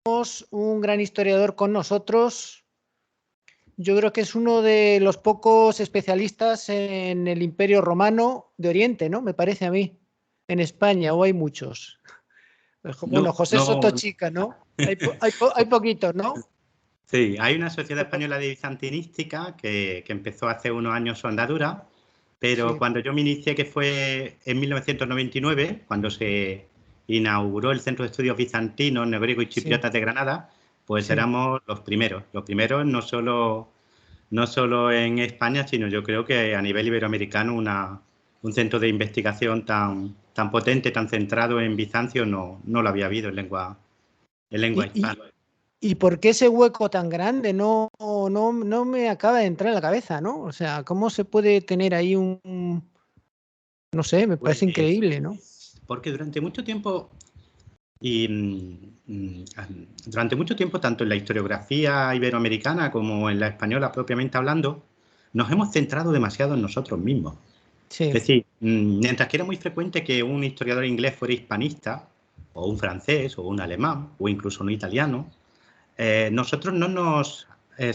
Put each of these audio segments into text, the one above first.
un gran historiador con nosotros. Yo creo que es uno de los pocos especialistas en el Imperio Romano de Oriente, ¿no? Me parece a mí, en España, o hay muchos. Bueno, No, José Soto no. Chica, ¿no? Hay poquitos, ¿no? Sí, hay una sociedad española de bizantinística que empezó hace unos años su andadura, pero Sí, cuando yo me inicié, que fue en 1999, cuando se inauguró el Centro de Estudios Bizantinos, Neogriego y sí, Chipriotas de Granada, pues sí. éramos los primeros no solo en España, sino yo creo que a nivel iberoamericano un centro de investigación tan potente, tan centrado en Bizancio, no lo había habido en lengua ¿Y, hispana. y por qué ese hueco tan grande? No me acaba de entrar en la cabeza, ¿no? O sea, ¿cómo se puede tener ahí no sé, me Pues parece increíble, ¿no? porque durante mucho tiempo y durante mucho tiempo, tanto en la historiografía iberoamericana como en la española propiamente hablando, nos hemos centrado demasiado en nosotros mismos. Es Sí, decir, mientras que era muy frecuente que un historiador inglés fuera hispanista, o un francés, o un alemán, o incluso un italiano, nosotros no nos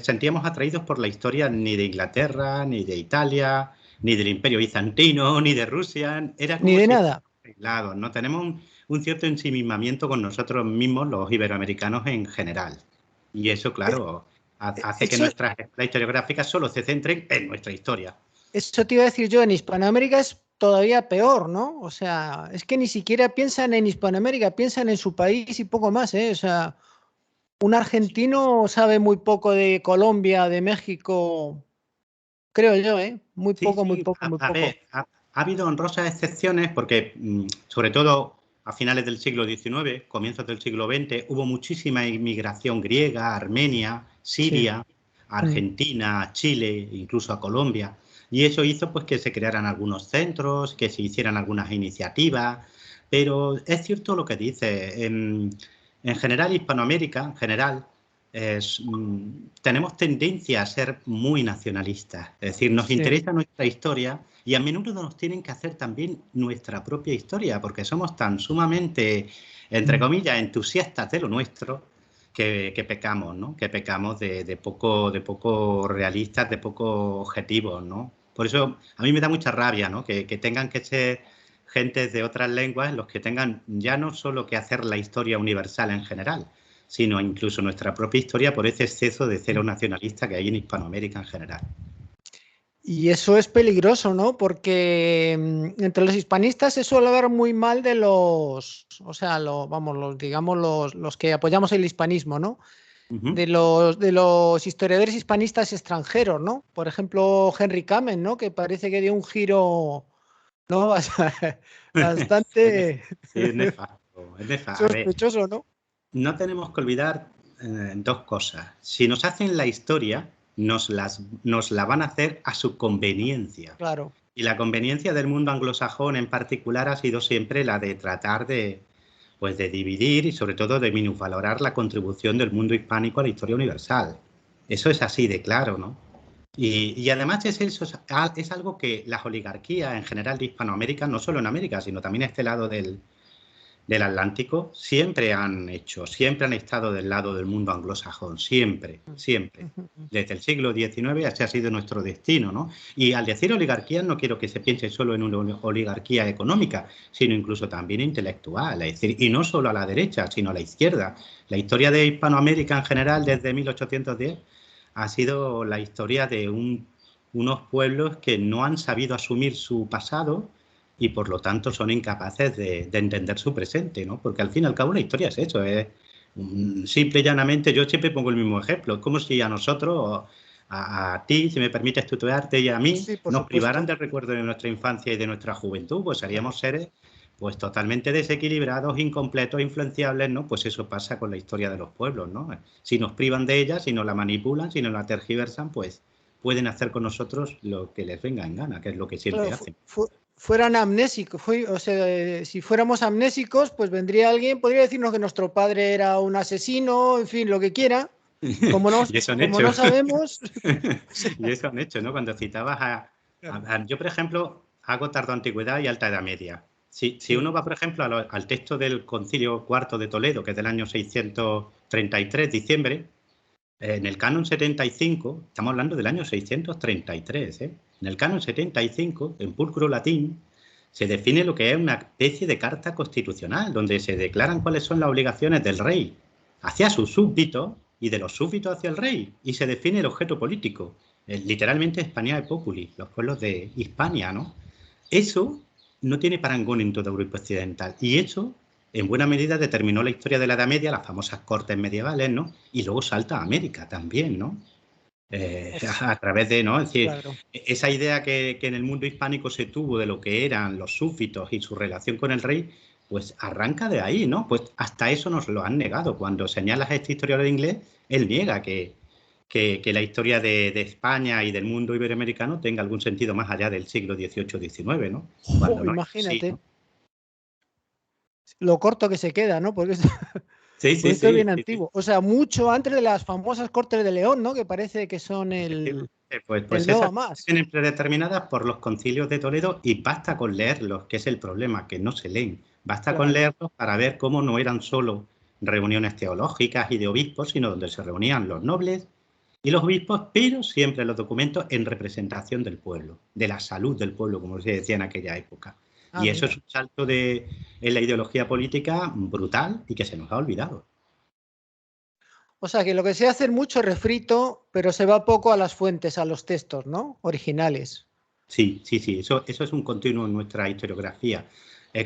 sentíamos atraídos por la historia ni de Inglaterra, ni de Italia, ni del Imperio Bizantino, ni de Rusia. Era ni como de si nada. estuviéramos aislados, ¿no? Tenemos un cierto ensimismamiento con nosotros mismos, los iberoamericanos en general. Y eso, Eh, claro, hace que Eso, nuestras escuelas historiográficas solo se centren en nuestra historia. eso te iba a decir yo, en Hispanoamérica es todavía peor, ¿no? O sea, es que ni siquiera piensan en Hispanoamérica, piensan en su país y poco más, ¿eh? O sea, un argentino sabe muy poco de Colombia, de México, creo yo, ¿eh? Muy Sí, poco, muy sí, poco, muy a poco. ver, ha habido honrosas excepciones porque, sobre todo a finales del siglo XIX, comienzos del siglo XX, hubo muchísima inmigración griega, Armenia, Sí. Siria, Mm. Argentina, Chile, incluso a Colombia. Y eso hizo pues que se crearan algunos centros, que se hicieran algunas iniciativas. Pero es cierto lo que dice. En general, Hispanoamérica, en general, tenemos tendencia a ser muy nacionalistas. Es decir, nos Sí. interesa nuestra historia y a menudo nos tienen que hacer también nuestra propia historia, porque somos tan sumamente, entre Mm. comillas, entusiastas de lo nuestro que pecamos, ¿no? Que pecamos de poco realistas, de poco objetivos, ¿no? Por eso a mí me da mucha rabia, ¿no? Que tengan que ser gentes de otras lenguas los que tengan ya no solo que hacer la historia universal en general, sino incluso nuestra propia historia por ese exceso de celo nacionalista que hay en Hispanoamérica en general. Y eso es peligroso, ¿no? Porque entre los hispanistas se suele hablar muy mal de o sea, vamos, digamos, los que apoyamos el hispanismo, ¿no? Uh-huh. De los historiadores hispanistas extranjeros, ¿no? Por ejemplo, Henry Kamen, ¿no? Que parece que dio un giro, ¿no? Bastante Sí, es nefasto, es nefasto. A ver, sospechoso, ¿no? no tenemos que olvidar dos cosas. Si nos hacen la historia, nos la van a hacer a su conveniencia. Claro. Y la conveniencia del mundo anglosajón en particular ha sido siempre la de tratar pues de dividir y sobre todo de minusvalorar la contribución del mundo hispánico a la historia universal. Eso es así de claro, ¿no? Y además es algo que las oligarquías en general de Hispanoamérica, no solo en América, sino también este lado del Atlántico, siempre han hecho, siempre han estado del lado del mundo anglosajón, siempre, siempre. Desde el siglo XIX ese ha sido nuestro destino, ¿no? Y al decir oligarquía no quiero que se piense solo en una oligarquía económica, sino incluso también intelectual, es decir, y no solo a la derecha, sino a la izquierda. La historia de Hispanoamérica en general desde 1810 ha sido la historia de unos pueblos que no han sabido asumir su pasado y por lo tanto son incapaces de entender su presente, ¿no? Porque al fin y al cabo la historia es eso, es simple y llanamente, yo siempre pongo el mismo ejemplo, es como si a nosotros, a ti, si me permites tutearte y a mí, Sí, por nos privaran supuesto. del recuerdo de nuestra infancia y de nuestra juventud, pues Claro. seríamos seres pues totalmente desequilibrados, incompletos, influenciables, ¿no? Pues eso pasa con la historia de los pueblos, ¿no? Si nos privan de ella, si nos la manipulan, si nos la tergiversan, pues pueden hacer con nosotros lo que les venga en gana, que es lo que siempre Claro, hacen. fueran amnésicos, o sea, si fuéramos amnésicos, pues vendría alguien, podría decirnos que nuestro padre era un asesino, en fin, lo que quiera. Y eso han Como hecho. no sabemos, Y eso han hecho, ¿no? Cuando citabas claro. yo, por ejemplo, hago tardoantigüedad y alta edad media. Si uno va, por ejemplo, al texto del Concilio IV de Toledo, que es del año 633, diciembre, en el canon 75, estamos hablando del año 633, en el canon 75, en pulcro latín, se define lo que es una especie de carta constitucional, donde se declaran cuáles son las obligaciones del rey hacia sus súbditos y de los súbditos hacia el rey, y se define el objeto político, literalmente Hispaniae Populi, los pueblos de Hispania, ¿no? Eso no tiene parangón en toda Europa occidental, y eso en buena medida determinó la historia de la Edad Media, las famosas cortes medievales, ¿no? Y luego salta a América también, ¿no? A través de, ¿no? Es decir, Claro. esa idea que en el mundo hispánico se tuvo de lo que eran los súbditos y su relación con el rey, pues arranca de ahí, ¿no? Pues hasta eso nos lo han negado. Cuando señalas a este historiador inglés, él niega que la historia de España y del mundo iberoamericano tenga algún sentido más allá del siglo XVIII-XIX, ¿no? Cuando no es así, Imagínate ¿no? lo corto que se queda, ¿no? Porque Sí, pues sí, esto es sí, bien sí, sí. antiguo. O sea, mucho antes de las famosas Cortes de León, ¿no? Que parece que son Efectivamente. el Pues no esas va más. vienen predeterminadas por los concilios de Toledo y basta con leerlos, que es el problema, que no se leen. Basta con Claro. leerlos para ver cómo no eran solo reuniones teológicas y de obispos, sino donde se reunían los nobles y los obispos, pero siempre los documentos en representación del pueblo, de la salud del pueblo, como se decía en aquella época. Ah, Y eso es mira. un salto en la ideología política brutal y que se nos ha olvidado. O sea, que lo que se hace es mucho refrito, pero se va poco a las fuentes, a los textos, ¿no? Originales. Sí, sí, sí, eso es un continuo en nuestra historiografía.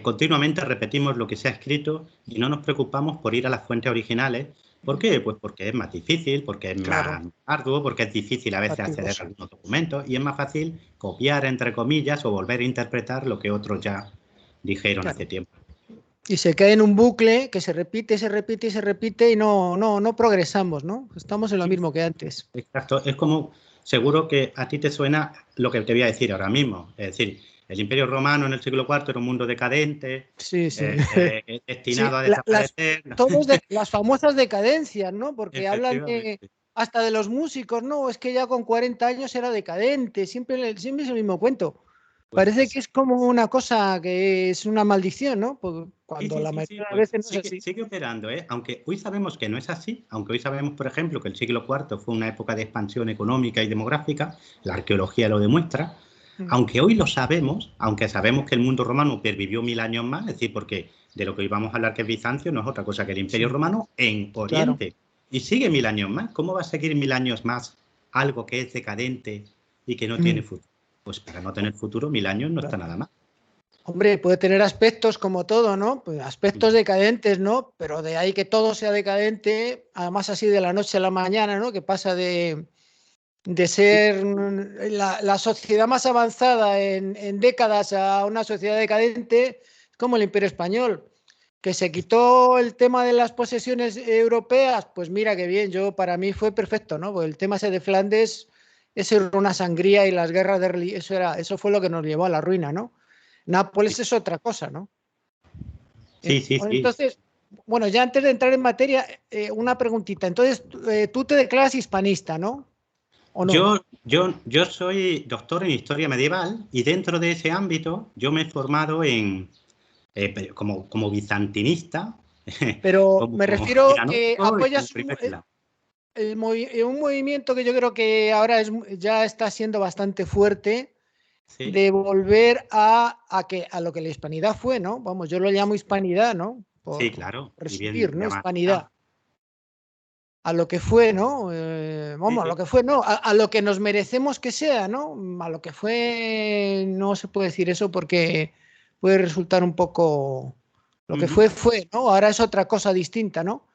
Continuamente repetimos lo que se ha escrito y no nos preocupamos por ir a las fuentes originales. ¿Por qué? Pues porque es más difícil, porque es Claro, más arduo, porque es difícil a veces acceder a fatigoso. algunos documentos y es más fácil copiar, entre comillas, o volver a interpretar lo que otros ya dijeron hace Claro. tiempo. Y se cae en un bucle que se repite, se repite y se repite y no progresamos, ¿no? Estamos en lo Sí, mismo que antes. exacto, es como, seguro que a ti te suena lo que te voy a decir ahora mismo. Es decir, el Imperio Romano en el siglo IV era un mundo decadente, Sí, sí. Sí, destinado a desaparecer. las famosas decadencias, ¿no? Porque hablan Efectivamente. hasta de los músicos, ¿no? Es que ya con 40 años era decadente, siempre es el mismo cuento. Parece Pues que es como una cosa que es una maldición, ¿no? Pues sí, cuando sí, la sí, sí, mayoría de pues veces no es sigue, así. sigue operando, ¿eh? Aunque hoy sabemos que no es así, aunque hoy sabemos, por ejemplo, que el siglo IV fue una época de expansión económica y demográfica, la arqueología lo demuestra, Mm. aunque hoy lo sabemos, aunque sabemos que el mundo romano pervivió 1000 años más, es decir, porque de lo que hoy vamos a hablar que es Bizancio no es otra cosa que el Imperio Sí, Romano en claro. Oriente, y sigue 1000 años más. ¿Cómo va a seguir 1000 años más algo que es decadente y que no tiene Mm. futuro? Pues para no tener futuro, 1000 años no está Claro. nada más. Hombre, puede tener aspectos como todo, ¿no? Pues aspectos decadentes, ¿no? Pero de ahí que todo sea decadente, además así de la noche a la mañana, ¿no? Que pasa de Sí, ser la sociedad más avanzada en décadas a una sociedad decadente, como el Imperio Español, que se quitó el tema de las posesiones europeas, pues mira qué bien, yo para mí fue perfecto, ¿no? Pues el tema ese de Flandes, eso era una sangría y las guerras de eso fue lo que nos llevó a la ruina, ¿no? Nápoles es otra cosa, ¿no? sí, sí, sí. Entonces, bueno, ya antes de entrar en materia, una preguntita. Entonces, tú te declaras hispanista, ¿no? ¿O no? Yo soy doctor en historia medieval y dentro de ese ámbito yo me he formado como bizantinista, Pero como me refiero que conspiranoico y como apoyas primera. un movimiento que yo creo que ahora ya está siendo bastante fuerte Sí, de volver a lo que la hispanidad fue, ¿no? Vamos, yo lo llamo hispanidad, ¿no? sí, Por claro, y bien resumir, ¿no? llamada está. Hispanidad. A lo que fue, ¿no? Sí, Vamos, a lo sí. que fue, ¿no? A lo que nos merecemos que sea, ¿no? A lo que fue, no se puede decir eso porque puede resultar un poco, lo que Ujú. fue, ¿no? Ahora es otra cosa distinta, ¿no?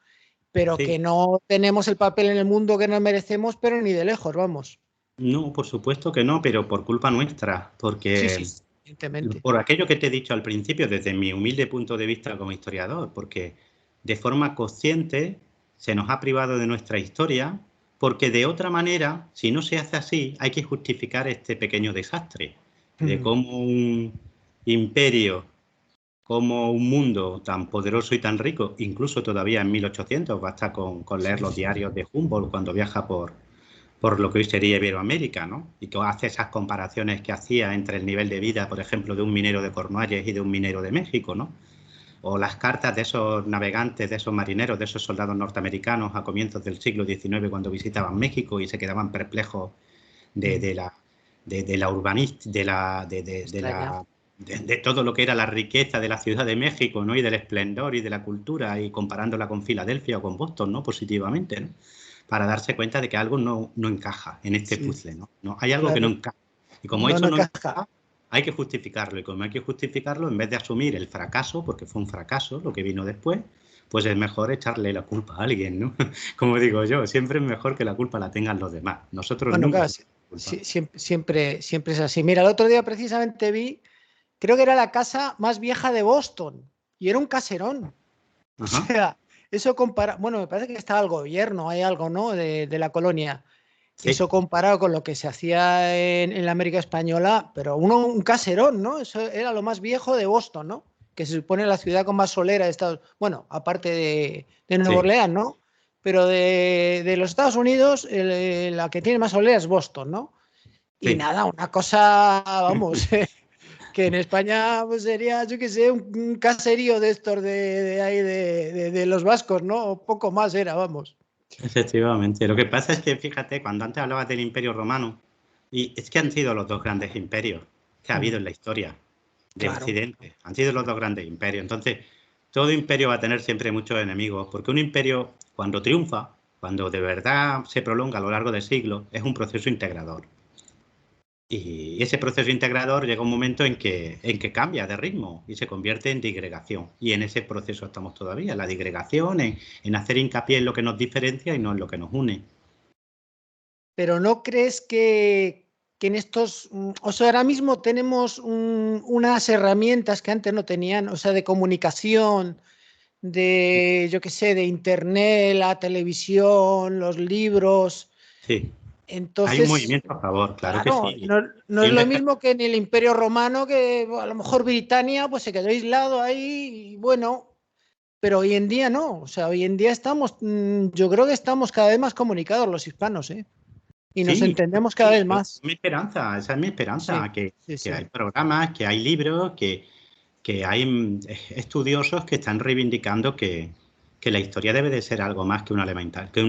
Pero Sí. que no tenemos el papel en el mundo que nos merecemos, pero ni de lejos, vamos. No, por supuesto que no, pero por culpa nuestra, Sí, sí, porque evidentemente. por aquello que te he dicho al principio, desde mi humilde punto de vista como historiador, porque de forma consciente se nos ha privado de nuestra historia, porque de otra manera, si no se hace así, hay que justificar este pequeño desastre de Mm. cómo un imperio, como un mundo tan poderoso y tan rico, incluso todavía en 1800, basta con leer Sí, los diarios de Humboldt cuando viaja por lo que hoy sería Iberoamérica, ¿no? Y que hace esas comparaciones que hacía entre el nivel de vida, por ejemplo, de un minero de Cornualles y de un minero de México, ¿no? O las cartas de esos navegantes, de esos marineros, de esos soldados norteamericanos a comienzos del siglo XIX cuando visitaban México y se quedaban perplejos de la urbanística, de todo lo que era la riqueza de la Ciudad de México, ¿no? Y del esplendor y de la cultura, y comparándola con Filadelfia o con Boston, ¿no? Positivamente, ¿no? Para darse cuenta de que algo no encaja en este Sí, puzzle, ¿no? Hay algo que no claro. encaja. Y como No, eso no no encaja. encaja, hay que justificarlo. Y como hay que justificarlo, en vez de asumir el fracaso, porque fue un fracaso lo que vino después, pues es mejor echarle la culpa a alguien, ¿no? Como digo yo, siempre es mejor que la culpa la tengan los demás. Nosotros Bueno, nunca claro, tenemos culpa. siempre es así. Mira, el otro día precisamente vi, creo que era la casa más vieja de Boston y era un caserón. O Ajá. sea, eso compara, bueno, me parece que estaba el gobierno, hay algo, ¿no? De la colonia. Eso Sí, comparado con lo que se hacía en la América Española, pero un caserón, ¿no? Eso era lo más viejo de Boston, ¿no? Que se supone la ciudad con más solera de Estados Unidos, bueno, aparte de Nueva sí, Orleans, ¿no? Pero de los Estados Unidos, la que tiene más solera es Boston, ¿no? Y sí. nada, una cosa, vamos, que en España pues sería, yo qué sé, un caserío de estos de ahí de los vascos, ¿no? Poco más era, vamos. Efectivamente. Lo que pasa es que, fíjate, cuando antes hablabas del Imperio Romano, y es que han sido los dos grandes imperios que ha habido Mm, en la historia de claro. Occidente. Han sido los dos grandes imperios. Entonces, todo imperio va a tener siempre muchos enemigos, porque un imperio, cuando triunfa, cuando de verdad se prolonga a lo largo de siglos, es un proceso integrador. Y ese proceso integrador llega un momento en que cambia de ritmo y se convierte en digregación. Y en ese proceso estamos todavía, la digregación, en hacer hincapié en lo que nos diferencia y no en lo que nos une. Pero ¿no crees que en estos, o sea, ahora mismo tenemos unas herramientas que antes no tenían, o sea, de comunicación, yo qué sé, de internet, la televisión, los libros? Sí, hay un Entonces, movimiento a favor, claro que claro, sí. no Hay es un lo despertar. mismo que en el Imperio Romano, que bueno, a lo mejor Britania pues se quedó aislado ahí y bueno, pero hoy en día no, o sea, hoy en día estamos, yo creo que estamos cada vez más comunicados los hispanos, ¿eh? Y nos Sí, entendemos cada sí, vez más. mi esperanza, esa es mi Sí, esperanza, sí, que hay sí. programas, que hay libros, que hay estudiosos que están reivindicando que la historia debe de ser algo más que una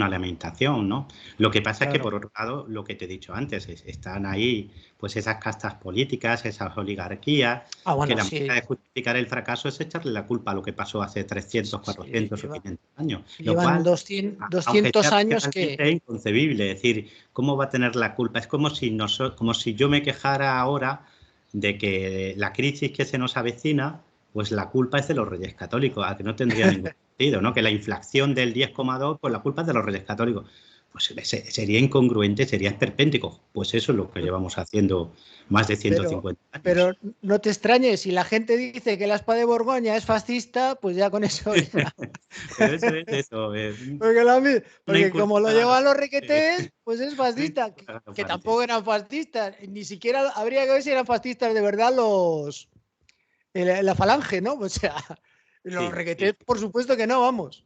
lamentación, ¿no? Lo que pasa es que, Claro. por otro lado, lo que te he dicho antes, están ahí pues esas castas políticas, esas oligarquías, Ah, que bueno, la manera sí, de justificar el fracaso es echarle la culpa a lo que pasó hace 300, sí, 400 o 500 años, lo llevan cual, 200, aunque 200 sea años realmente que, inconcebible, es decir, ¿cómo va a tener la culpa? Es como si yo me quejara ahora de que la crisis que se nos avecina, pues la culpa es de los Reyes Católicos, a que no tendría ningún sentido, ¿no? Que la inflación del 10,2, pues la culpa es de los Reyes Católicos. Pues sería incongruente, sería esperpéntico. Pues eso es lo que llevamos haciendo más de pero, 150 pero años. no te extrañes, si la gente dice que la espada de Borgoña es fascista, pues ya con eso ya. Pero eso es eso, Porque, una porque como incursión lo a la llevan los eh, requetés, pues es una fascista, incursión a la que parte. tampoco eran fascistas, ni siquiera habría que ver si eran fascistas de verdad la falange, ¿no? O sea, los Sí, sí, requetés, por supuesto que no, vamos.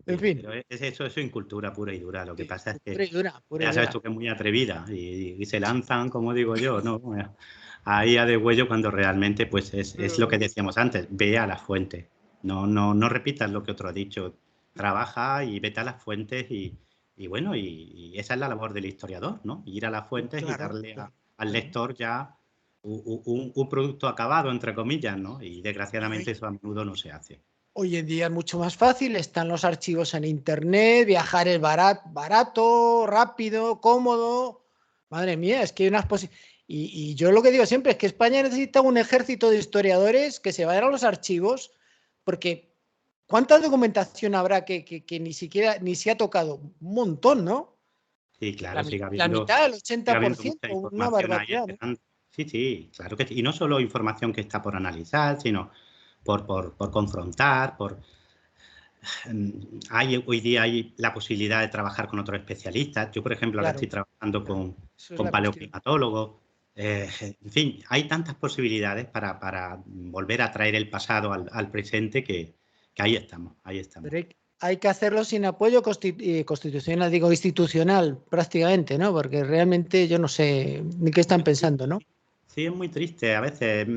En sí, fin, pero eso es incultura pura y dura. Lo que sí, pasa es que pura y dura, pura y ya sabes dura. tú que es muy atrevida y se lanzan, como digo yo, ¿no? Ahí a degüello cuando realmente pues es lo que decíamos antes, ve a las fuentes. No repitas lo que otro ha dicho. Trabaja y vete a las fuentes y bueno, y esa es la labor del historiador, ¿no? Ir a las fuentes y Claro, darle claro, al claro. lector ya un producto acabado, entre comillas, ¿no? Y Y desgraciadamente hoy, eso a menudo no se hace. hoy en día es mucho más fácil, están los archivos en internet, viajar es barato, rápido, cómodo. Madre mía, es que hay unas y yo lo que digo siempre es que España necesita un ejército de historiadores que se vayan a los archivos, porque ¿cuánta documentación habrá que ni siquiera ni se ha tocado? Un montón, ¿no? Sí, claro, La mitad, el sigue ochenta por habiendo mucha ciento una información ahí barbaridad, ¿no? esperando. Sí, sí, claro que sí. Y no solo información que está por analizar, sino por confrontar, hoy día hay la posibilidad de trabajar con otros especialistas. Yo, por ejemplo, ahora estoy Claro, trabajando claro. Eso es con la cuestión. paleoclimatólogos. En fin, hay tantas posibilidades para volver a traer el pasado al presente que ahí estamos, ahí Pero estamos. hay que hacerlo sin apoyo constitucional, digo institucional prácticamente, ¿no? Porque realmente yo no sé ni qué están pensando, ¿no? Sí, es muy triste a veces.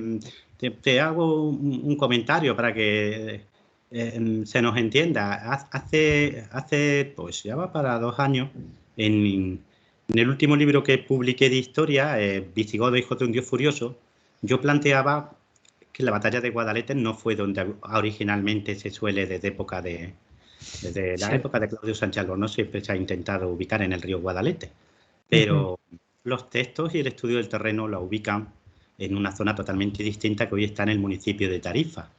Te hago un comentario para que se nos entienda. Hace, pues ya va para 2 años, en el último libro que publiqué de historia, Visigodo, hijos de un dios furioso, yo planteaba que la batalla de Guadalete no fue donde originalmente se suele desde la Sí. época de Claudio Sánchez Albornoz siempre se ha intentado ubicar en el río Guadalete, Ujú. pero los textos y el estudio del terreno la ubican en una zona totalmente distinta que hoy está en el municipio de Tarifa.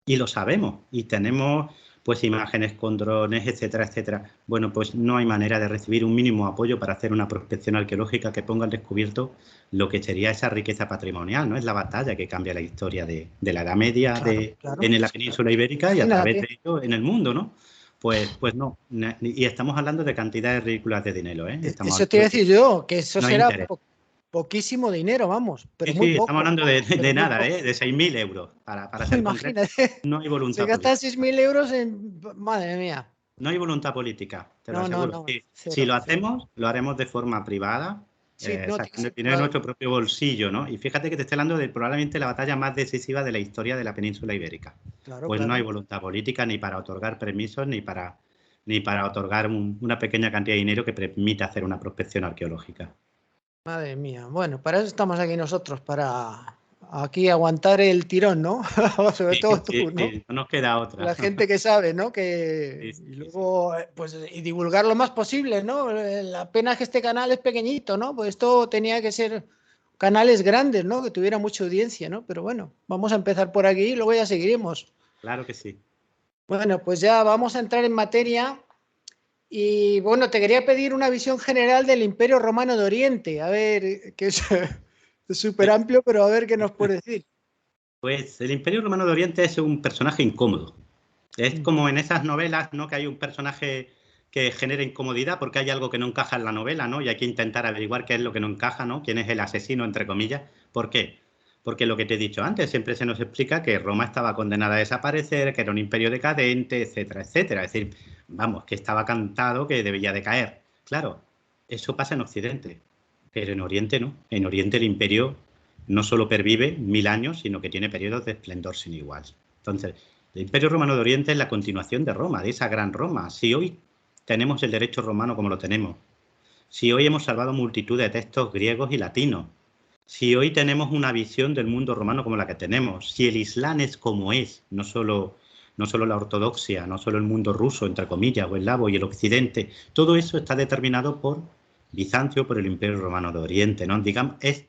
Y lo sabemos, y tenemos pues imágenes con drones, etcétera, etcétera. Bueno, pues no hay manera de recibir un mínimo apoyo para hacer una prospección arqueológica que ponga al descubierto lo que sería esa riqueza patrimonial, ¿no? Es la batalla que cambia la historia de la Edad Media Claro, claro. en la península ibérica y a través Imagínate. de ello en el mundo, ¿no? Pues no, y estamos hablando de cantidades ridículas de dinero, ¿eh? Estamos Eso te iba hablando a decir yo, que eso no hay será interés. poquísimo dinero, vamos, Sí, pero muy sí, estamos poco, hablando pero de muy nada, poco. ¿eh? De 6.000 euros, para ser concreto. Imagínate, No hay se voluntad gastan política. 6.000 euros en... Madre mía. No hay voluntad política, te lo No, no, aseguro. no, Si cero, lo cero. hacemos, lo haremos de forma privada, Sí, no, sacando el tienes dinero de toda... nuestro propio bolsillo, ¿no? Y fíjate que te estoy hablando de probablemente la batalla más decisiva de la historia de la península ibérica. Claro, Pues no hay claro. voluntad política ni para otorgar permisos ni para otorgar una pequeña cantidad de dinero que permita hacer una prospección arqueológica. Madre mía. Bueno, para eso estamos aquí nosotros, para aquí aguantar el tirón, ¿no? Sobre Sí, todo sí, tú, ¿no? sí, no nos queda otra. La gente que sabe, ¿no? Sí, Que sí, y sí, sí. luego, pues, y divulgar lo más posible, ¿no? La pena es que este canal es pequeñito, ¿no? Pues esto tenía que ser canales grandes, ¿no? Que tuviera mucha audiencia, ¿no? Pero bueno, vamos a empezar por aquí y luego ya seguiremos. Claro que sí. Bueno, pues ya vamos a entrar en materia y bueno, te quería pedir una visión general del Imperio Romano de Oriente. A ver, que es es súper amplio, pero a ver qué nos puede decir. Pues el Imperio Romano de Oriente es un personaje incómodo. Es como en esas novelas, ¿no? Que hay un personaje que genera incomodidad porque hay algo que no encaja en la novela, ¿no? Y hay que intentar averiguar qué es lo que no encaja, ¿no? Quién es el asesino, entre comillas. ¿Por qué? Porque lo que te he dicho antes, siempre se nos explica que Roma estaba condenada a desaparecer, que era un imperio decadente, etcétera, etcétera. Es decir, vamos, que estaba cantado que debía de caer. Claro, eso pasa en Occidente, pero en Oriente no. En Oriente el imperio no solo pervive 1000 años, sino que tiene periodos de esplendor sin igual. Entonces, el Imperio Romano de Oriente es la continuación de Roma, de esa gran Roma. Si hoy tenemos el derecho romano como lo tenemos, si hoy hemos salvado multitud de textos griegos y latinos, si hoy tenemos una visión del mundo romano como la que tenemos, si el Islam es como es, no solo la ortodoxia, no solo el mundo ruso, entre comillas, o eslavo y el occidente, todo eso está determinado por Bizancio, por el Imperio Romano de Oriente, ¿no? Digamos, es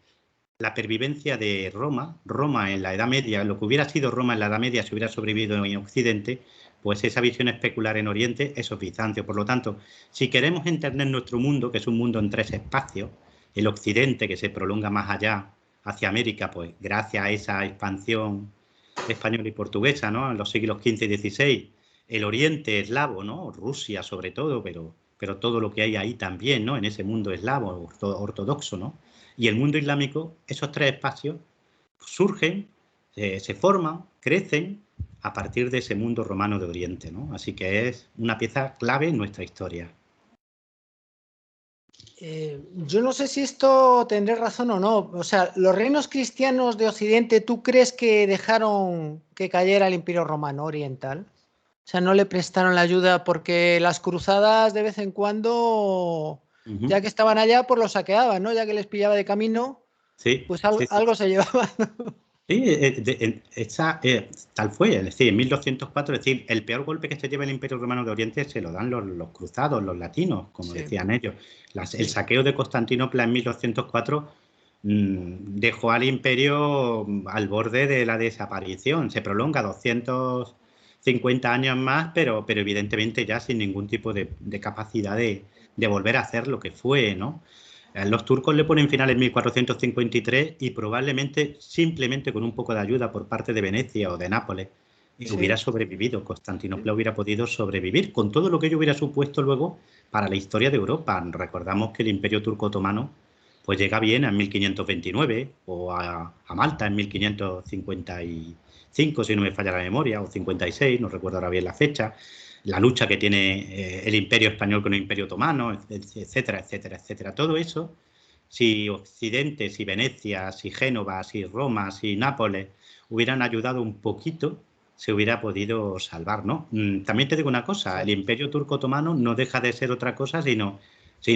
la pervivencia de Roma, Roma en la Edad Media, lo que hubiera sido Roma en la Edad Media si hubiera sobrevivido en Occidente, pues esa visión especular en Oriente, eso es Bizancio. Por lo tanto, si queremos entender nuestro mundo, que es un mundo en 3 espacios, el Occidente que se prolonga más allá hacia América, pues gracias a esa expansión española y portuguesa, ¿no? En los siglos XV y XVI, el Oriente eslavo, ¿no? Rusia sobre todo, pero todo lo que hay ahí también, ¿no? En ese mundo eslavo, ortodoxo, ¿no? Y el mundo islámico, esos 3 espacios surgen, se forman, crecen a partir de ese mundo romano de Oriente, ¿no? Así que es una pieza clave en nuestra historia. Yo no sé si esto tendré razón o no. O sea, los reinos cristianos de Occidente, ¿tú crees que dejaron que cayera el Imperio Romano Oriental? O sea, no le prestaron la ayuda porque las cruzadas de vez en cuando, Uh -huh. ya que estaban allá, pues los saqueaban, ¿no? Ya que les pillaba de camino, Sí, pues sí, sí. algo se llevaban. Sí, tal fue, es decir, en 1204, es decir, el peor golpe que se lleva el Imperio Romano de Oriente se lo dan los cruzados, los latinos, como Sí, decían ellos. El sí. saqueo de Constantinopla en 1204 dejó al imperio al borde de la desaparición. Se prolonga 250 años más, pero evidentemente ya sin ningún tipo de capacidad de volver a hacer lo que fue, ¿no? Los turcos le ponen final en 1453 y probablemente simplemente con un poco de ayuda por parte de Venecia o de Nápoles hubiera Sí, sobrevivido. sí. Constantinopla hubiera podido sobrevivir con todo lo que ello hubiera supuesto luego para la historia de Europa. Recordamos que el Imperio Turco Otomano pues llega bien en 1529 o a Malta en 1555, si no me falla la memoria, o 56, no recuerdo ahora bien la fecha. la lucha que tiene el Imperio Español con el Imperio Otomano, etcétera, etcétera, etcétera. Todo eso, si Occidente, si Venecia, si Génova, si Roma, si Nápoles hubieran ayudado un poquito, se hubiera podido salvar, ¿no? También te digo una cosa, el Imperio Turco-Otomano no deja de ser otra cosa sino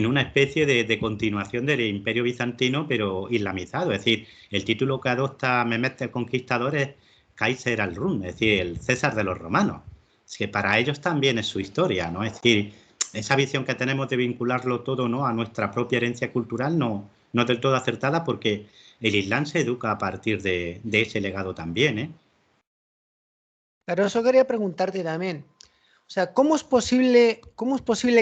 una especie de continuación del Imperio Bizantino, pero islamizado. Es decir, el título que adopta Mehmed el Conquistador es Kaiser al-Rum, es decir, el César de los romanos. Es que para ellos también es su historia, ¿no? Es decir, esa visión que tenemos de vincularlo todo, ¿no?, a nuestra propia herencia cultural no es del todo acertada, porque el Islam se educa a partir de ese legado también, ¿eh? Pero eso quería preguntarte también. O sea, ¿cómo es posible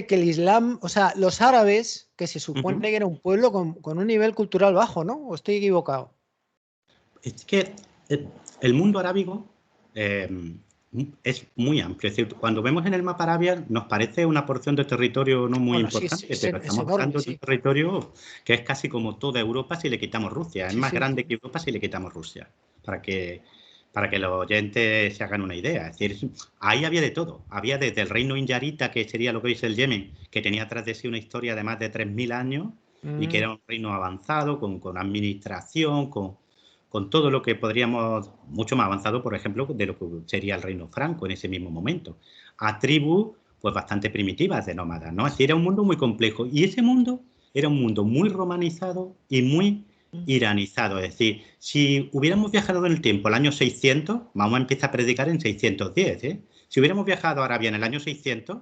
que el Islam, o sea, los árabes, que se supone que era un pueblo con un nivel cultural bajo, ¿no? ¿O estoy equivocado? Es que el mundo arábigo es muy amplio. Es decir, cuando vemos en el mapa Arabia nos parece una porción de territorio no muy Bueno, sí, importante, es pero estamos enorme, hablando de un sí. territorio que es casi como toda Europa si le quitamos Rusia. Es Sí, más sí. grande que Europa si le quitamos Rusia, para que los oyentes se hagan una idea. Es decir, ahí había de todo. Había desde el reino Inyarita, que sería lo que hoy es el Yemen, que tenía tras de sí una historia de más de 3000 años y que era un reino avanzado, con administración, con todo lo que podríamos, mucho más avanzado, por ejemplo, de lo que sería el reino franco en ese mismo momento, a tribus pues bastante primitivas de nómadas, ¿no? Es decir, era un mundo muy complejo, y ese mundo era un mundo muy romanizado y muy iranizado. Es decir, si hubiéramos viajado en el tiempo, el año 600, Mahoma empieza a predicar en 610, ¿eh? Si hubiéramos viajado a Arabia en el año 600,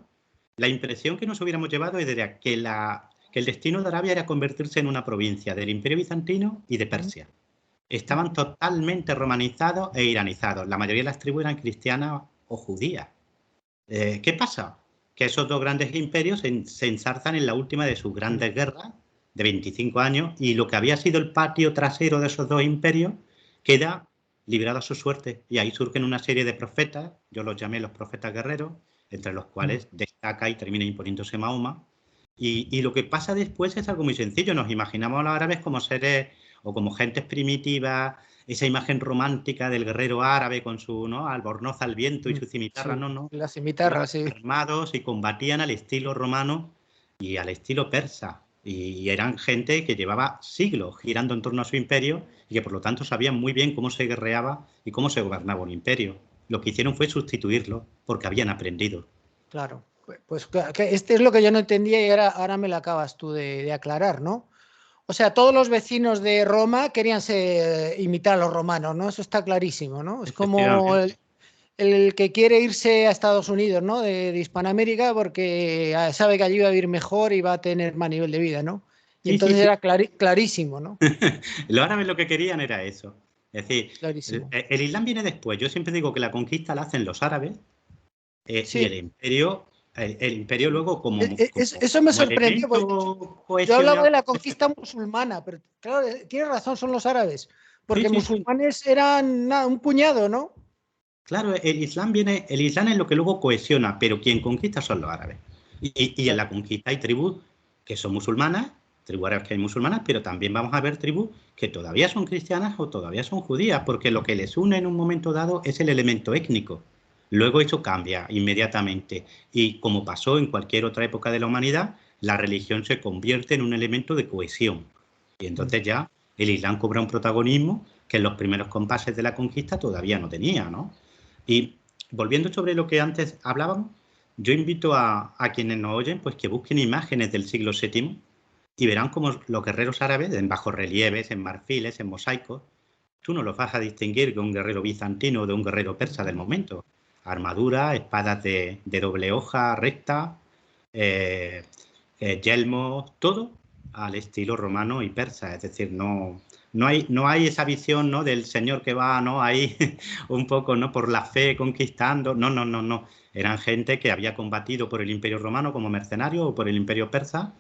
la impresión que nos hubiéramos llevado era que el destino de Arabia era convertirse en una provincia del Imperio Bizantino y de Persia. Estaban totalmente romanizados e iranizados. La mayoría de las tribus eran cristianas o judías. ¿Qué pasa? Que esos dos grandes imperios se ensarzan en la última de sus grandes guerras de 25 años, y lo que había sido el patio trasero de esos dos imperios queda librado a su suerte. Y ahí surgen una serie de profetas, yo los llamé los profetas guerreros, entre los cuales destaca y termina imponiéndose Mahoma. Y lo que pasa después es algo muy sencillo. Nos imaginamos a los árabes como seres o como gentes primitivas, esa imagen romántica del guerrero árabe con su, ¿no?, albornoz al viento y su cimitarra. Sí, No. las Eran cimitarras, sí. armados y combatían al estilo romano y al estilo persa. Y eran gente que llevaba siglos girando en torno a su imperio y que por lo tanto sabían muy bien cómo se guerreaba y cómo se gobernaba un imperio. Lo que hicieron fue sustituirlo porque habían aprendido. Claro. Pues claro, que este es lo que yo no entendía y ahora me lo acabas tú de aclarar, ¿no? O sea, todos los vecinos de Roma querían imitar a los romanos, ¿no? Eso está clarísimo, ¿no? Es como Efectivamente. el que quiere irse a Estados Unidos, ¿no? De Hispanoamérica, porque sabe que allí va a vivir mejor y va a tener más nivel de vida, ¿no? Y Sí, sí, entonces sí. era clarísimo, ¿no? Los árabes lo que querían era eso. Es decir, Clarísimo. el Islam viene después. Yo siempre digo que la conquista la hacen los árabes, y Sí, el imperio luego eso me como sorprendió, porque elemento yo hablaba de cohesionador. la conquista musulmana, pero claro, tienes razón, son los árabes, Sí, porque sí, sí. musulmanes eran un puñado, ¿no? Claro, el Islam es lo que luego cohesiona, pero quien conquista son los árabes. Y en Claro. la conquista hay tribus que son musulmanas, tribus árabes que hay musulmanas, pero también vamos a ver tribus que todavía son cristianas o todavía son judías, porque lo que les une en un momento dado es el elemento étnico. Luego eso cambia inmediatamente. Y como pasó en cualquier otra época de la humanidad, la religión se convierte en un elemento de cohesión. Y entonces ya el Islam cobra un protagonismo que en los primeros compases de la conquista todavía no tenía, ¿no? Y volviendo sobre lo que antes hablábamos, yo invito a quienes nos oyen pues que busquen imágenes del siglo VII y verán cómo los guerreros árabes, en bajorrelieves, en marfiles, en mosaicos, tú no los vas a distinguir de un guerrero bizantino o de un guerrero persa del momento. Armadura, espadas de doble hoja recta, eh, yelmos, todo al estilo romano y persa. Es decir, no hay esa visión, ¿no?, del señor que va, ¿no?, ahí un poco, ¿no?, por la fe conquistando. No, no, no, no. Eran gente que había combatido por el Imperio Romano como mercenario o por el Imperio Persa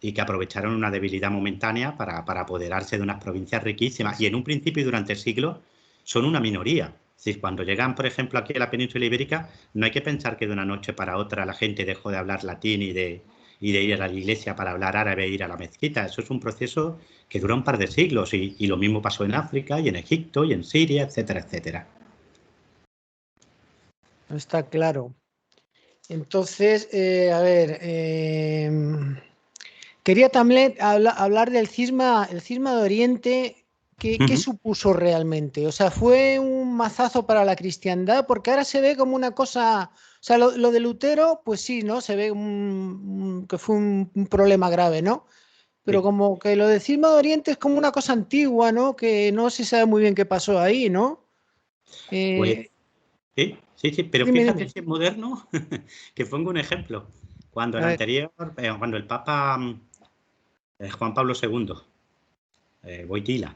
y que aprovecharon una debilidad momentánea para apoderarse de unas provincias riquísimas. Y en un principio y durante siglos son una minoría. Es decir, cuando llegan, por ejemplo, aquí a la península ibérica, no hay que pensar que de una noche para otra la gente dejó de hablar latín y de ir a la iglesia para hablar árabe e ir a la mezquita. Eso es un proceso que dura un par de siglos, y lo mismo pasó en África y en Egipto y en Siria, etcétera, etcétera. Está claro. Entonces, a ver, quería también hablar del el cisma de Oriente. ¿Qué Ujú. supuso realmente? O sea, ¿fue un mazazo para la cristiandad? Porque ahora se ve como una cosa, o sea, lo de Lutero, pues sí, ¿no? Se ve que fue un problema grave, ¿no? Pero Sí. como que lo del cisma de Oriente es como una cosa antigua, ¿no? Que no se sabe muy bien qué pasó ahí, ¿no? Pues Eh, sí, sí, sí, pero dime, fíjate dime. si es moderno, que pongo un ejemplo. Cuando A ver, cuando el Papa Juan Pablo II, Wojtyla,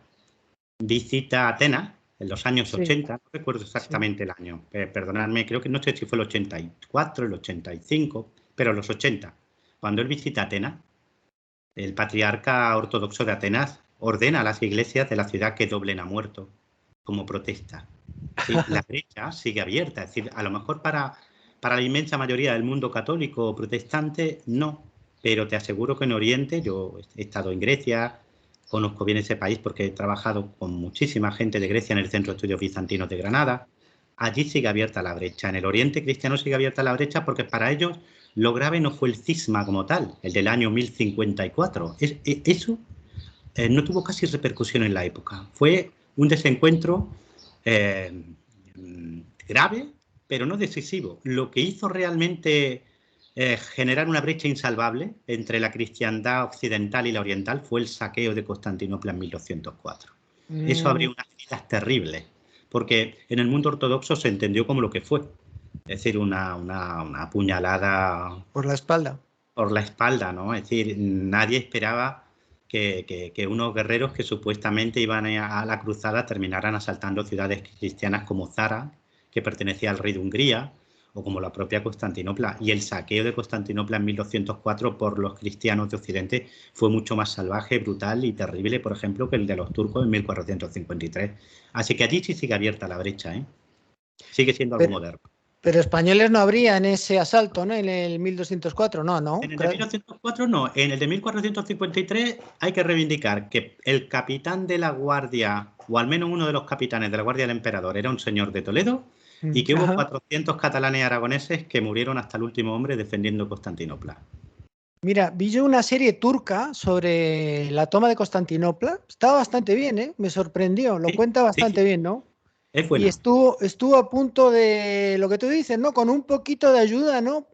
visita Atenas en los años sí, 80, no recuerdo sí. exactamente el año, perdonadme, creo que no sé si fue el 84, el 85, pero los 80. Cuando él visita Atenas, el patriarca ortodoxo de Atenas ordena a las iglesias de la ciudad que doblen a muerto como protesta. Sí, la brecha sigue abierta, es decir, a lo mejor para la inmensa mayoría del mundo católico o protestante no, pero te aseguro que en Oriente, yo he estado en Grecia, conozco bien ese país porque he trabajado con muchísima gente de Grecia en el Centro de Estudios Bizantinos de Granada, allí sigue abierta la brecha, en el Oriente cristiano sigue abierta la brecha porque para ellos lo grave no fue el cisma como tal, el del año 1054, eso no tuvo casi repercusión en la época. Fue un desencuentro eh, grave, pero no decisivo. Lo que hizo realmente generar una brecha insalvable entre la cristiandad occidental y la oriental fue el saqueo de Constantinopla en 1204. Eso Mm, abrió unas filas terribles, porque en el mundo ortodoxo se entendió como lo que fue, es decir, una puñalada por la espalda. por la espalda, ¿no? Es decir, nadie esperaba que unos guerreros que supuestamente iban a la cruzada terminaran asaltando ciudades cristianas como Zara, que pertenecía al rey de Hungría, o como la propia Constantinopla. Y el saqueo de Constantinopla en 1204 por los cristianos de Occidente fue mucho más salvaje, brutal y terrible, por ejemplo, que el de los turcos en 1453. Así que allí sí sigue abierta la brecha, ¿eh? Sigue siendo algo Pero, moderno. pero españoles no habría en ese asalto, ¿no? En el 1204, no, no. En el de 1904 no, en el de 1453 hay que reivindicar que el capitán de la guardia, o al menos uno de los capitanes de la guardia del emperador, era un señor de Toledo y que hubo Ajá. 400 catalanes y aragoneses que murieron hasta el último hombre defendiendo Constantinopla. Mira, vi yo una serie turca sobre la toma de Constantinopla. Estaba bastante bien, ¿eh? Me sorprendió. Lo Sí, cuenta sí, bastante sí, bien, ¿no? es Y buena. estuvo a punto de lo que tú dices, ¿no? Con un poquito de ayuda, ¿no?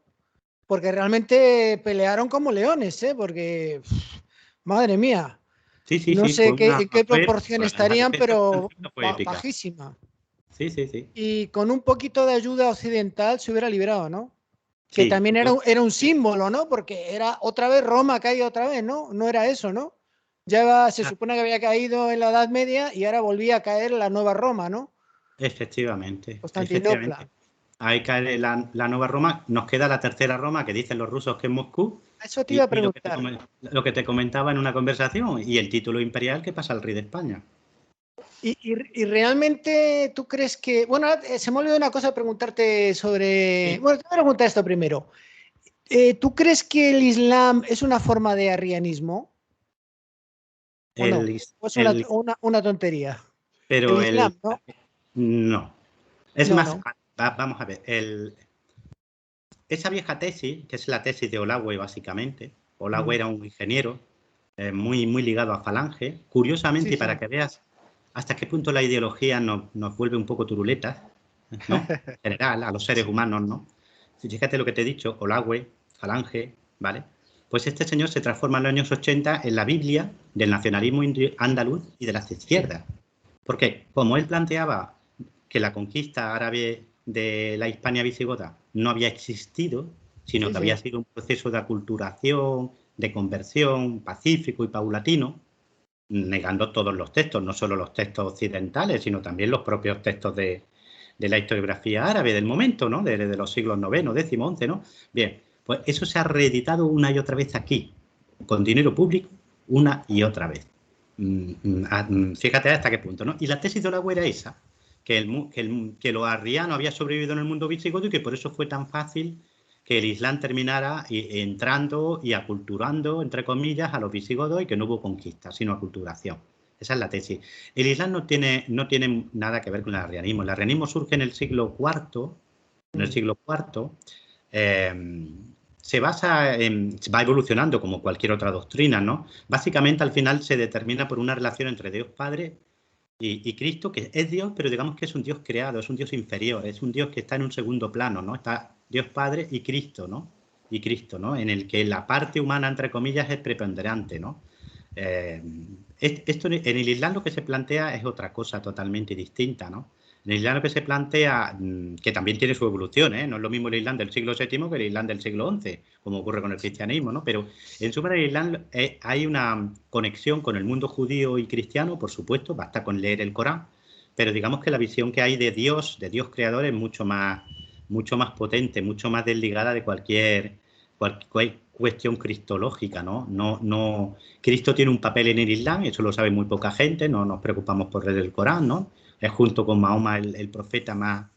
Porque realmente pelearon como leones, ¿eh? Porque, madre mía, Sí, sí, no sí, sé en qué fue proporción la estarían, defensa pero constantinopla fue épica. bajísima. Sí, sí, sí. Y con un poquito de ayuda occidental se hubiera librado, ¿no? Que Sí, también yo, era un símbolo, ¿no? Porque era otra vez Roma caído otra vez, ¿no? No era eso, ¿no? Se ah, supone que había caído en la Edad Media y ahora volvía a caer la nueva Roma, ¿no? efectivamente, Constantinopla. efectivamente. Ahí cae la nueva Roma, nos queda la tercera Roma, que dicen los rusos que es Moscú, Eso te iba a y preguntar. lo que te comentaba en una conversación, y el título imperial que pasa al rey de España. Y realmente tú crees que, bueno, se me olvidó una cosa preguntarte sobre, Sí. bueno, te voy a preguntar esto primero. ¿Tú crees que el Islam es una forma de arrianismo o no? El, ¿O es el, una tontería? El pero Islam, ¿no? no. Es No, más, no. vamos a ver, esa vieja tesis, que es la tesis de Olawey básicamente, Olawey Mm. era un ingeniero muy, muy ligado a Falange, Sí, curiosamente, y para sí. que veas hasta qué punto la ideología nos vuelve un poco turuletas, ¿no? En general, a los seres Sí. humanos, ¿no? Fíjate lo que te he dicho, Olawey, Falange, ¿vale? Pues este señor se transforma en los años 80 en la Biblia del nacionalismo andaluz y de las izquierdas. Porque como él planteaba que la conquista árabe de la Hispania visigoda no había existido, sino Sí, que había sí. sido un proceso de aculturación, de conversión pacífico y paulatino, negando todos los textos, no solo los textos occidentales, sino también los propios textos de la historiografía árabe del momento, ¿no? De los siglos IX, X, XI, ¿no? Bien, pues eso se ha reeditado una y otra vez aquí, con dinero público, una y otra vez. Fíjate hasta qué punto, ¿no? Y la tesis de Olawey era esa, que lo arriano había sobrevivido en el mundo visigodo y que por eso fue tan fácil que el Islam terminara entrando y aculturando, entre comillas, a los visigodos y que no hubo conquista, sino aculturación. Esa es la tesis. El Islam no tiene nada que ver con el arrianismo. El arrianismo surge en el siglo IV, en el Mm. siglo IV, va evolucionando como cualquier otra doctrina, ¿no? Básicamente al final se determina por una relación entre Dios Padre y Cristo, que es Dios, pero digamos que es un Dios creado, es un Dios inferior, es un Dios que está en un segundo plano, ¿no? Está Dios Padre y Cristo, ¿no? Y Cristo, ¿no? En el que la parte humana, entre comillas, es preponderante, ¿no? Esto en el Islam lo que se plantea es otra cosa totalmente distinta, ¿no? En el Islam lo que se plantea, que también tiene su evolución, ¿eh? No es lo mismo el Islam del siglo VII que el Islam del siglo XI, como ocurre con el cristianismo, ¿no? Pero en suma, en el Islam hay una conexión con el mundo judío y cristiano, por supuesto, basta con leer el Corán, pero digamos que la visión que hay de Dios creador, es mucho más potente, mucho más desligada de cualquier cuestión cristológica, ¿no? No, Cristo tiene un papel en el Islam, eso lo sabe muy poca gente, no nos preocupamos por leer el Corán, ¿no? Es junto con Mahoma el profeta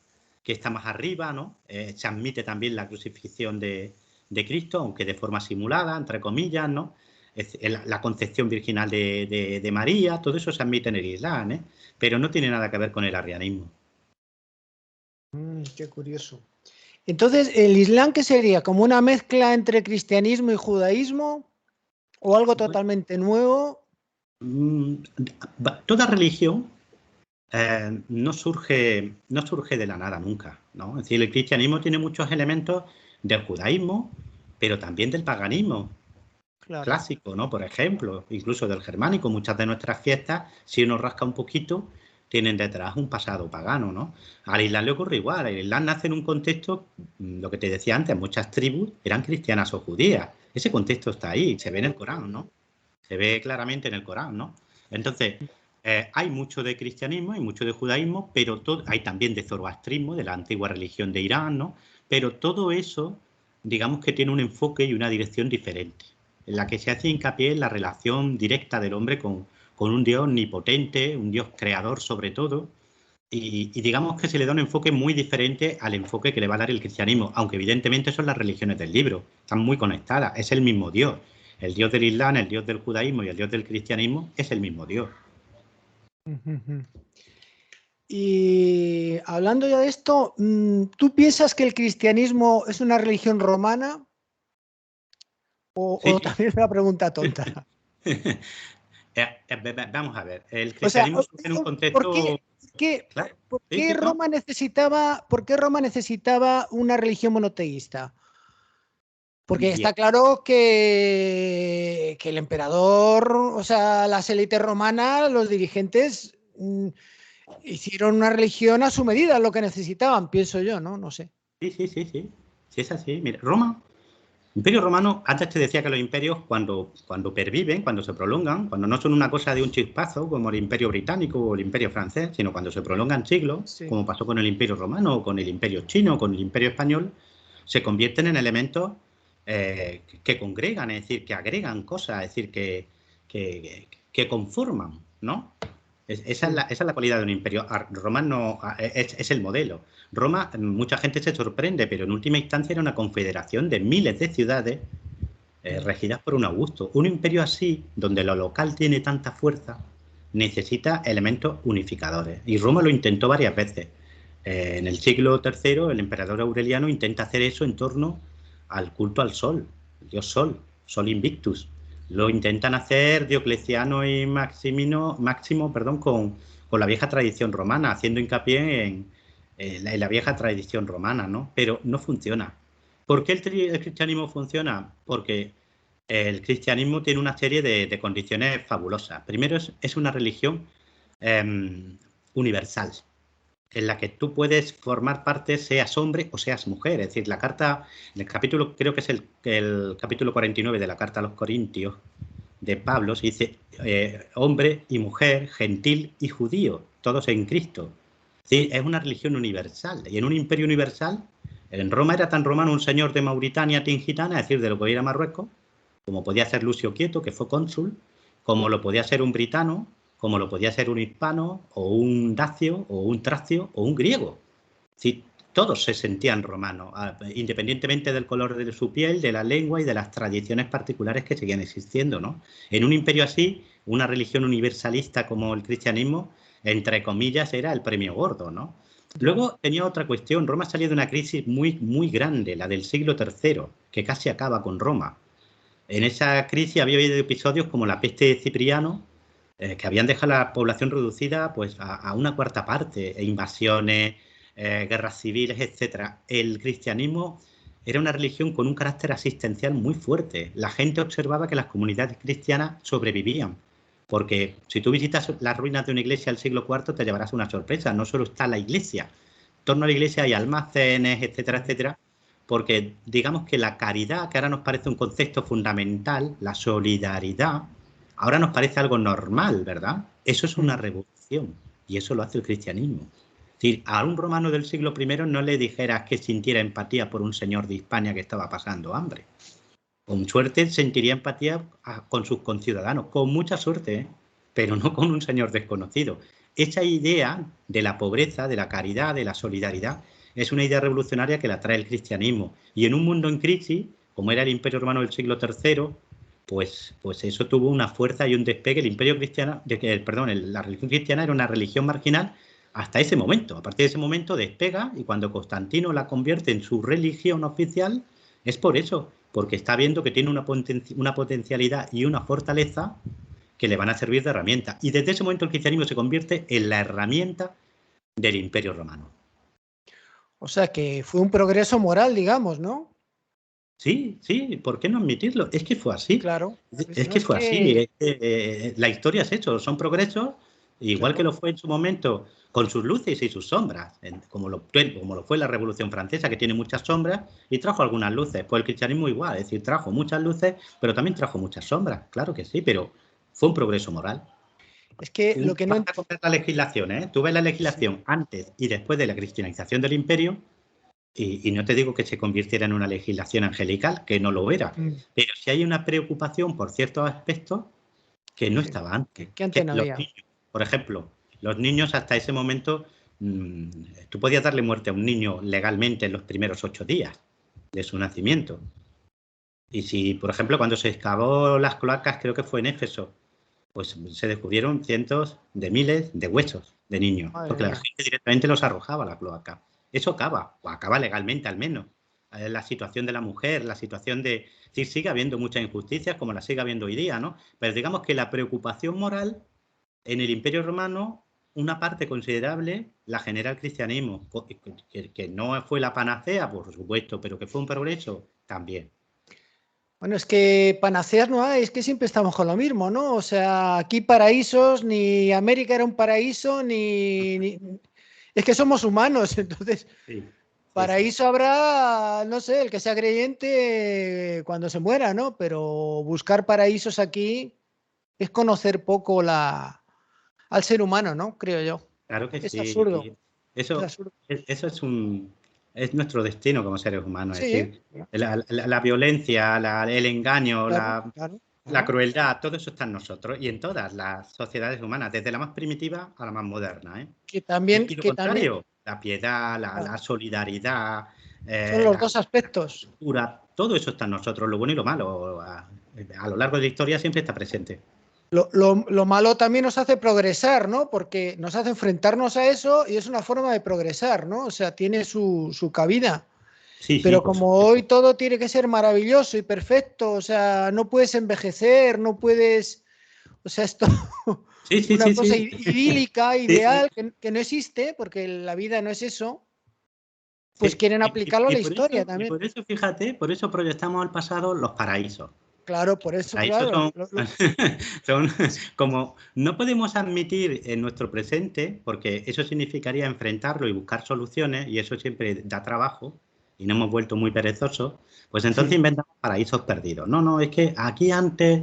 que está más arriba, ¿no? Se admite también la crucifixión de Cristo, aunque de forma simulada, entre comillas, ¿no? La concepción virginal de María, todo eso se admite en el Islam, ¿eh? Pero no tiene nada que ver con el arrianismo. Qué curioso. Entonces, ¿el Islam qué sería? ¿Como una mezcla entre cristianismo y judaísmo? ¿O algo totalmente nuevo? Toda religión no surge de la nada nunca, ¿no? Es decir, el cristianismo tiene muchos elementos del judaísmo, pero también del paganismo Claro. clásico, ¿no? Por ejemplo, incluso del germánico. Muchas de nuestras fiestas, si uno rasca un poquito, tienen detrás un pasado pagano, ¿no? Al Islam le ocurre igual. El Islam nace en un contexto, lo que te decía antes, muchas tribus eran cristianas o judías. Ese contexto está ahí, se ve en el Corán, ¿no? Se ve claramente en el Corán, ¿no? Entonces, hay mucho de cristianismo, hay mucho de judaísmo, pero hay también de zoroastrismo, de la antigua religión de Irán, ¿no? Pero todo eso, digamos que tiene un enfoque y una dirección diferente, en la que se hace hincapié en la relación directa del hombre con un Dios omnipotente, un Dios creador sobre todo, y digamos que se le da un enfoque muy diferente al enfoque que le va a dar el cristianismo, aunque evidentemente son las religiones del libro, están muy conectadas, es el mismo Dios. El Dios del Islam, el Dios del judaísmo y el Dios del cristianismo es el mismo Dios. Y hablando ya de esto, ¿tú piensas que el cristianismo es una religión romana? ¿O Sí. también es una pregunta tonta? Vamos a ver, el O sea, cristianismo surge en un ¿por contexto... qué, Claro, por sí, qué sí, ¿no? Roma necesitaba una religión monoteísta? Porque Bien. está claro que el emperador, o sea, las élites romanas, los dirigentes, hicieron una religión a su medida, lo que necesitaban, pienso yo, ¿no? No sé. Sí, sí, sí, sí. Sí, es así. Mira, Roma, Imperio Romano, antes te decía que los imperios cuando perviven, cuando se prolongan, cuando no son una cosa de un chispazo como el Imperio Británico o el Imperio Francés, sino cuando se prolongan siglos, Sí. como pasó con el Imperio Romano o con el Imperio Chino o con el Imperio Español, se convierten en elementos que congregan, es decir, que agregan cosas, es decir, que conforman, ¿no? Esa es la cualidad de un imperio. Roma no, es el modelo. Roma, mucha gente se sorprende, pero en última instancia era una confederación de miles de ciudades regidas por un Augusto. Un imperio así, donde lo local tiene tanta fuerza, necesita elementos unificadores. Y Roma lo intentó varias veces. En el siglo III, el emperador Aureliano intenta hacer eso en torno al culto al sol, el dios Sol, Sol Invictus. Lo intentan hacer Diocleciano y Máximo, con la vieja tradición romana, haciendo hincapié en la vieja tradición romana, ¿no? Pero no funciona. ¿Por qué el cristianismo funciona? Porque el cristianismo tiene una serie de condiciones fabulosas. Primero, es una religión universal, en la que tú puedes formar parte, seas hombre o seas mujer. Es decir, la carta, en el capítulo, creo que es el capítulo 49 de la carta a los Corintios de Pablo, se dice hombre y mujer, gentil y judío, todos en Cristo. Sí, es una religión universal. Y en un imperio universal, en Roma era tan romano un señor de Mauritania tingitana, es decir, de lo que hoy era Marruecos, como podía ser Lucio Quieto, que fue cónsul, como lo podía ser un britano, como lo podía ser un hispano, o un dacio, o un tracio, o un griego. Sí, todos se sentían romanos, independientemente del color de su piel, de la lengua y de las tradiciones particulares que seguían existiendo, ¿no? En un imperio así, una religión universalista como el cristianismo, entre comillas, era el premio gordo, ¿no? Luego tenía otra cuestión. Roma salía de una crisis muy, muy grande, la del siglo III, que casi acaba con Roma. En esa crisis había habido episodios como la peste de Cipriano, que habían dejado la población reducida pues, a una cuarta parte, invasiones, guerras civiles, etc. El cristianismo era una religión con un carácter asistencial muy fuerte. La gente observaba que las comunidades cristianas sobrevivían. Porque si tú visitas las ruinas de una iglesia del siglo IV te llevarás una sorpresa. No solo está la iglesia. En torno a la iglesia hay almacenes, etcétera, etcétera. Porque digamos que la caridad, que ahora nos parece un concepto fundamental, la solidaridad, ahora nos parece algo normal, ¿verdad? Eso es una revolución y eso lo hace el cristianismo. Es decir, a un romano del siglo I no le dijeras que sintiera empatía por un señor de Hispania que estaba pasando hambre. Con suerte sentiría empatía con sus conciudadanos, con mucha suerte, ¿eh? Pero no con un señor desconocido. Esa idea de la pobreza, de la caridad, de la solidaridad, es una idea revolucionaria que la trae el cristianismo. Y en un mundo en crisis, como era el Imperio Romano del siglo III, pues eso tuvo una fuerza y un despegue. El Imperio cristiano, la religión cristiana era una religión marginal hasta ese momento. A partir de ese momento despega y cuando Constantino la convierte en su religión oficial, es por eso, porque está viendo que tiene una potencialidad y una fortaleza que le van a servir de herramienta. Y desde ese momento el cristianismo se convierte en la herramienta del Imperio Romano. O sea que fue un progreso moral, digamos, ¿no? Sí, sí, ¿por qué no admitirlo? Es que fue así. Claro. Es que fue así. La historia es eso, son progresos, igual Claro. que lo fue en su momento, con sus luces y sus sombras, como lo fue la Revolución Francesa, que tiene muchas sombras y trajo algunas luces. Pues el cristianismo igual, es decir, trajo muchas luces, pero también trajo muchas sombras, claro que sí, pero fue un progreso moral. Es que lo que no... Basta con ver la legislación, ¿eh? Tú ves la legislación antes y después de la cristianización del imperio. Y no te digo que se convirtiera en una legislación angelical, que no lo era, pero sí hay una preocupación por ciertos aspectos que no estaba antes. ¿Qué antes no Los había? niños, por ejemplo, los niños hasta ese momento, tú podías darle muerte a un niño legalmente en los primeros 8 días de su nacimiento. Y si, por ejemplo, cuando se excavó las cloacas, creo que fue en Éfeso, pues se descubrieron cientos de miles de huesos de niños, Madre porque la mía. gente directamente los arrojaba a la cloaca. Eso acaba, o acaba legalmente al menos. La situación de la mujer, la situación de... Sí, sigue habiendo muchas injusticias, como la sigue habiendo hoy día, ¿no? Pero digamos que la preocupación moral en el Imperio Romano, una parte considerable la genera el cristianismo, que no fue la panacea, por supuesto, pero que fue un progreso también. Bueno, es que panaceas no hay, es que siempre estamos con lo mismo, ¿no? O sea, aquí paraísos, ni América era un paraíso, Es que somos humanos, entonces Sí, sí, sí. paraíso habrá, no sé, el que sea creyente cuando se muera, ¿no? Pero buscar paraísos aquí es conocer poco al ser humano, ¿no? Creo yo. Claro que Es sí. absurdo, Y es eso, absurdo. eso es nuestro destino como seres humanos. Es Sí, decir, la violencia, el engaño, claro, claro, la claro. crueldad, todo eso está en nosotros y en todas las sociedades humanas, desde la más primitiva a la más moderna, ¿eh? Que también, Y lo que también contrario, la piedad, la solidaridad, son los la dos aspectos. cultura, todo eso está en nosotros, lo bueno y lo malo. A lo largo de la historia siempre está presente. Lo malo también nos hace progresar, ¿no? Porque nos hace enfrentarnos a eso y es una forma de progresar, ¿no? O sea, tiene su cabida. Sí, sí, Pero por como hoy supuesto. todo tiene que ser maravilloso y perfecto, o sea, no puedes envejecer, no puedes, o sea, esto, Sí, sí, una sí, cosa sí. idílica, Sí, ideal, sí. que no existe, porque la vida no es eso, pues Sí, quieren aplicarlo a la historia y también. por eso, fíjate, por eso proyectamos al pasado los paraísos. Claro, por Los eso, paraísos claro. son, son como no podemos admitir en nuestro presente, porque eso significaría enfrentarlo y buscar soluciones, y eso siempre da trabajo, y nos hemos vuelto muy perezosos, pues entonces inventamos paraísos perdidos. No, no, es que aquí antes,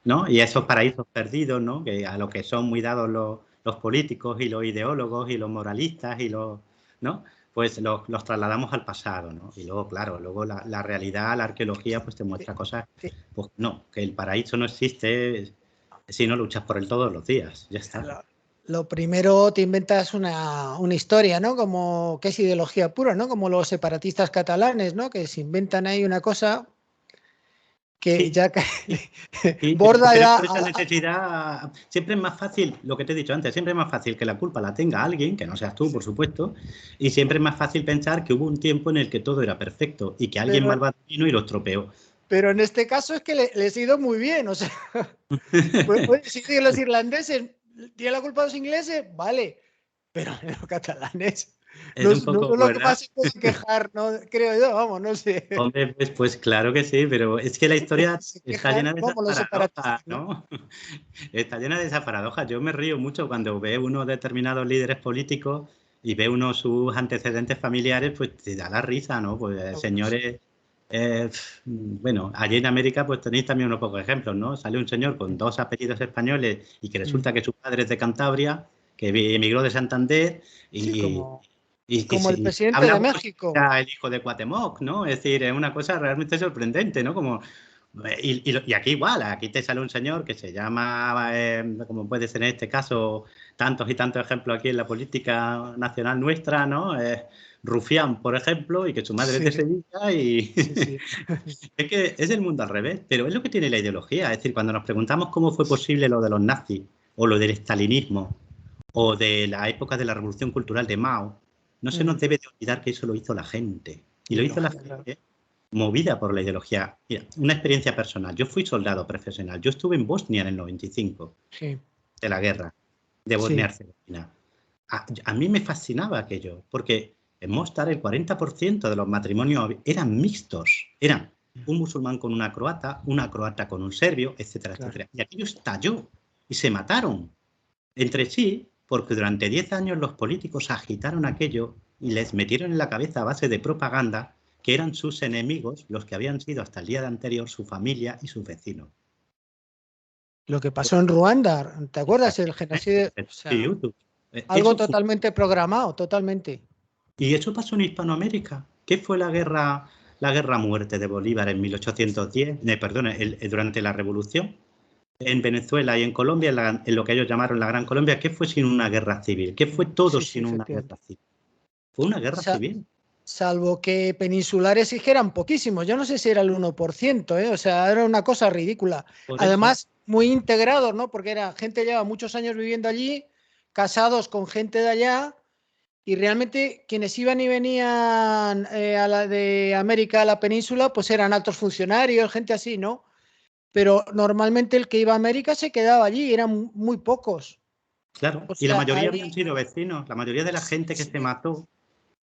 ¿no? Y esos paraísos perdidos, ¿no? Que a lo que son muy dados los políticos y los ideólogos y los moralistas y los, ¿no? Pues los trasladamos al pasado, ¿no? Y luego, claro, luego la realidad, la arqueología, pues te muestra cosas, pues no, que el paraíso no existe si no luchas por él todos los días, ya está. Lo primero te inventas una historia, ¿no? Como que es ideología pura, ¿no? Como los separatistas catalanes, ¿no? Que se inventan ahí una cosa que Sí, ya sí, borda pero es ya por esa necesidad. Siempre es más fácil, lo que te he dicho antes, siempre es más fácil que la culpa la tenga alguien, que no seas tú, por supuesto, y siempre es más fácil pensar que hubo un tiempo en el que todo era perfecto y que alguien pero, malvado vino y lo estropeó. pero en este caso es que les ha ido muy bien, o sea, pues, si los irlandeses tienen la culpa de los ingleses, vale, pero los catalanes Es un no poco, es lo que ¿verdad? más se puede quejar, ¿no? Creo yo, vamos, no sé. Hombre, pues claro que sí, pero es que la Los historia que se está quejan, llena de esas vamos, los separatistas, paradojas, ¿no? ¿no? Está llena de esas paradojas. Yo me río mucho cuando ve unos determinados líderes políticos y ve uno sus antecedentes familiares, pues te da la risa, ¿no? Pues señores, bueno, allí en América pues tenéis también unos pocos ejemplos, ¿no? Sale un señor con dos apellidos españoles y que Mm. resulta que su padre es de Cantabria, que emigró de Santander Sí, y, como el y presidente habla de como si México. fuera el hijo de Cuauhtémoc, ¿no? Es decir, es una cosa realmente sorprendente, ¿no? Como, y aquí igual, aquí te sale un señor que se llama, como puede ser en este caso, tantos y tantos ejemplos aquí en la política nacional nuestra, ¿no? Rufián, por ejemplo, y que su madre es de Sí, Sevilla y sí, sí. es que es el mundo al revés, pero es lo que tiene la ideología. Es decir, cuando nos preguntamos cómo fue posible lo de los nazis o lo del estalinismo o de la época de la Revolución Cultural de Mao, no se nos Mm. debe de olvidar que eso lo hizo la gente. Y lo hizo la Ideología, claro. gente movida por la ideología. Mira, una experiencia personal. Yo fui soldado profesional. Yo estuve en Bosnia en el 95, Sí, de la guerra, de sí, Bosnia-Herzegovina. A mí me fascinaba aquello, porque en Mostar el 40% de los matrimonios eran mixtos. Eran un musulmán con una croata con un serbio, etcétera, claro. etcétera. Y aquello estalló y se mataron entre sí, porque durante 10 años los políticos agitaron aquello y les metieron en la cabeza a base de propaganda que eran sus enemigos los que habían sido hasta el día de anterior su familia y sus vecinos. Lo que pasó en Ruanda, ¿te acuerdas? El genocidio, Exactamente. o Sí, sea, YouTube. algo Eso fue. totalmente programado, totalmente. Y eso pasó en Hispanoamérica. ¿Qué fue la guerra a muerte de Bolívar en 1810? Perdón, durante la Revolución. En Venezuela y en Colombia, en lo que ellos llamaron la Gran Colombia, ¿qué fue sin una guerra civil? ¿Qué fue todo Sí, sí, sin una guerra efectivamente. civil? Fue una guerra Sa- civil. Salvo que peninsulares sí que eran poquísimos. Yo no sé si era el 1%, ¿eh? O sea, era una cosa ridícula. Por eso, Además, muy integrados, ¿no? Porque era gente lleva muchos años viviendo allí, casados con gente de allá, y realmente quienes iban y venían a la de América a la península, pues eran altos funcionarios, gente así, ¿no? Pero normalmente el que iba a América se quedaba allí, eran muy pocos. claro. O Y la sea, mayoría habían ahí sido vecinos. La mayoría de la sí, gente que sí, se mató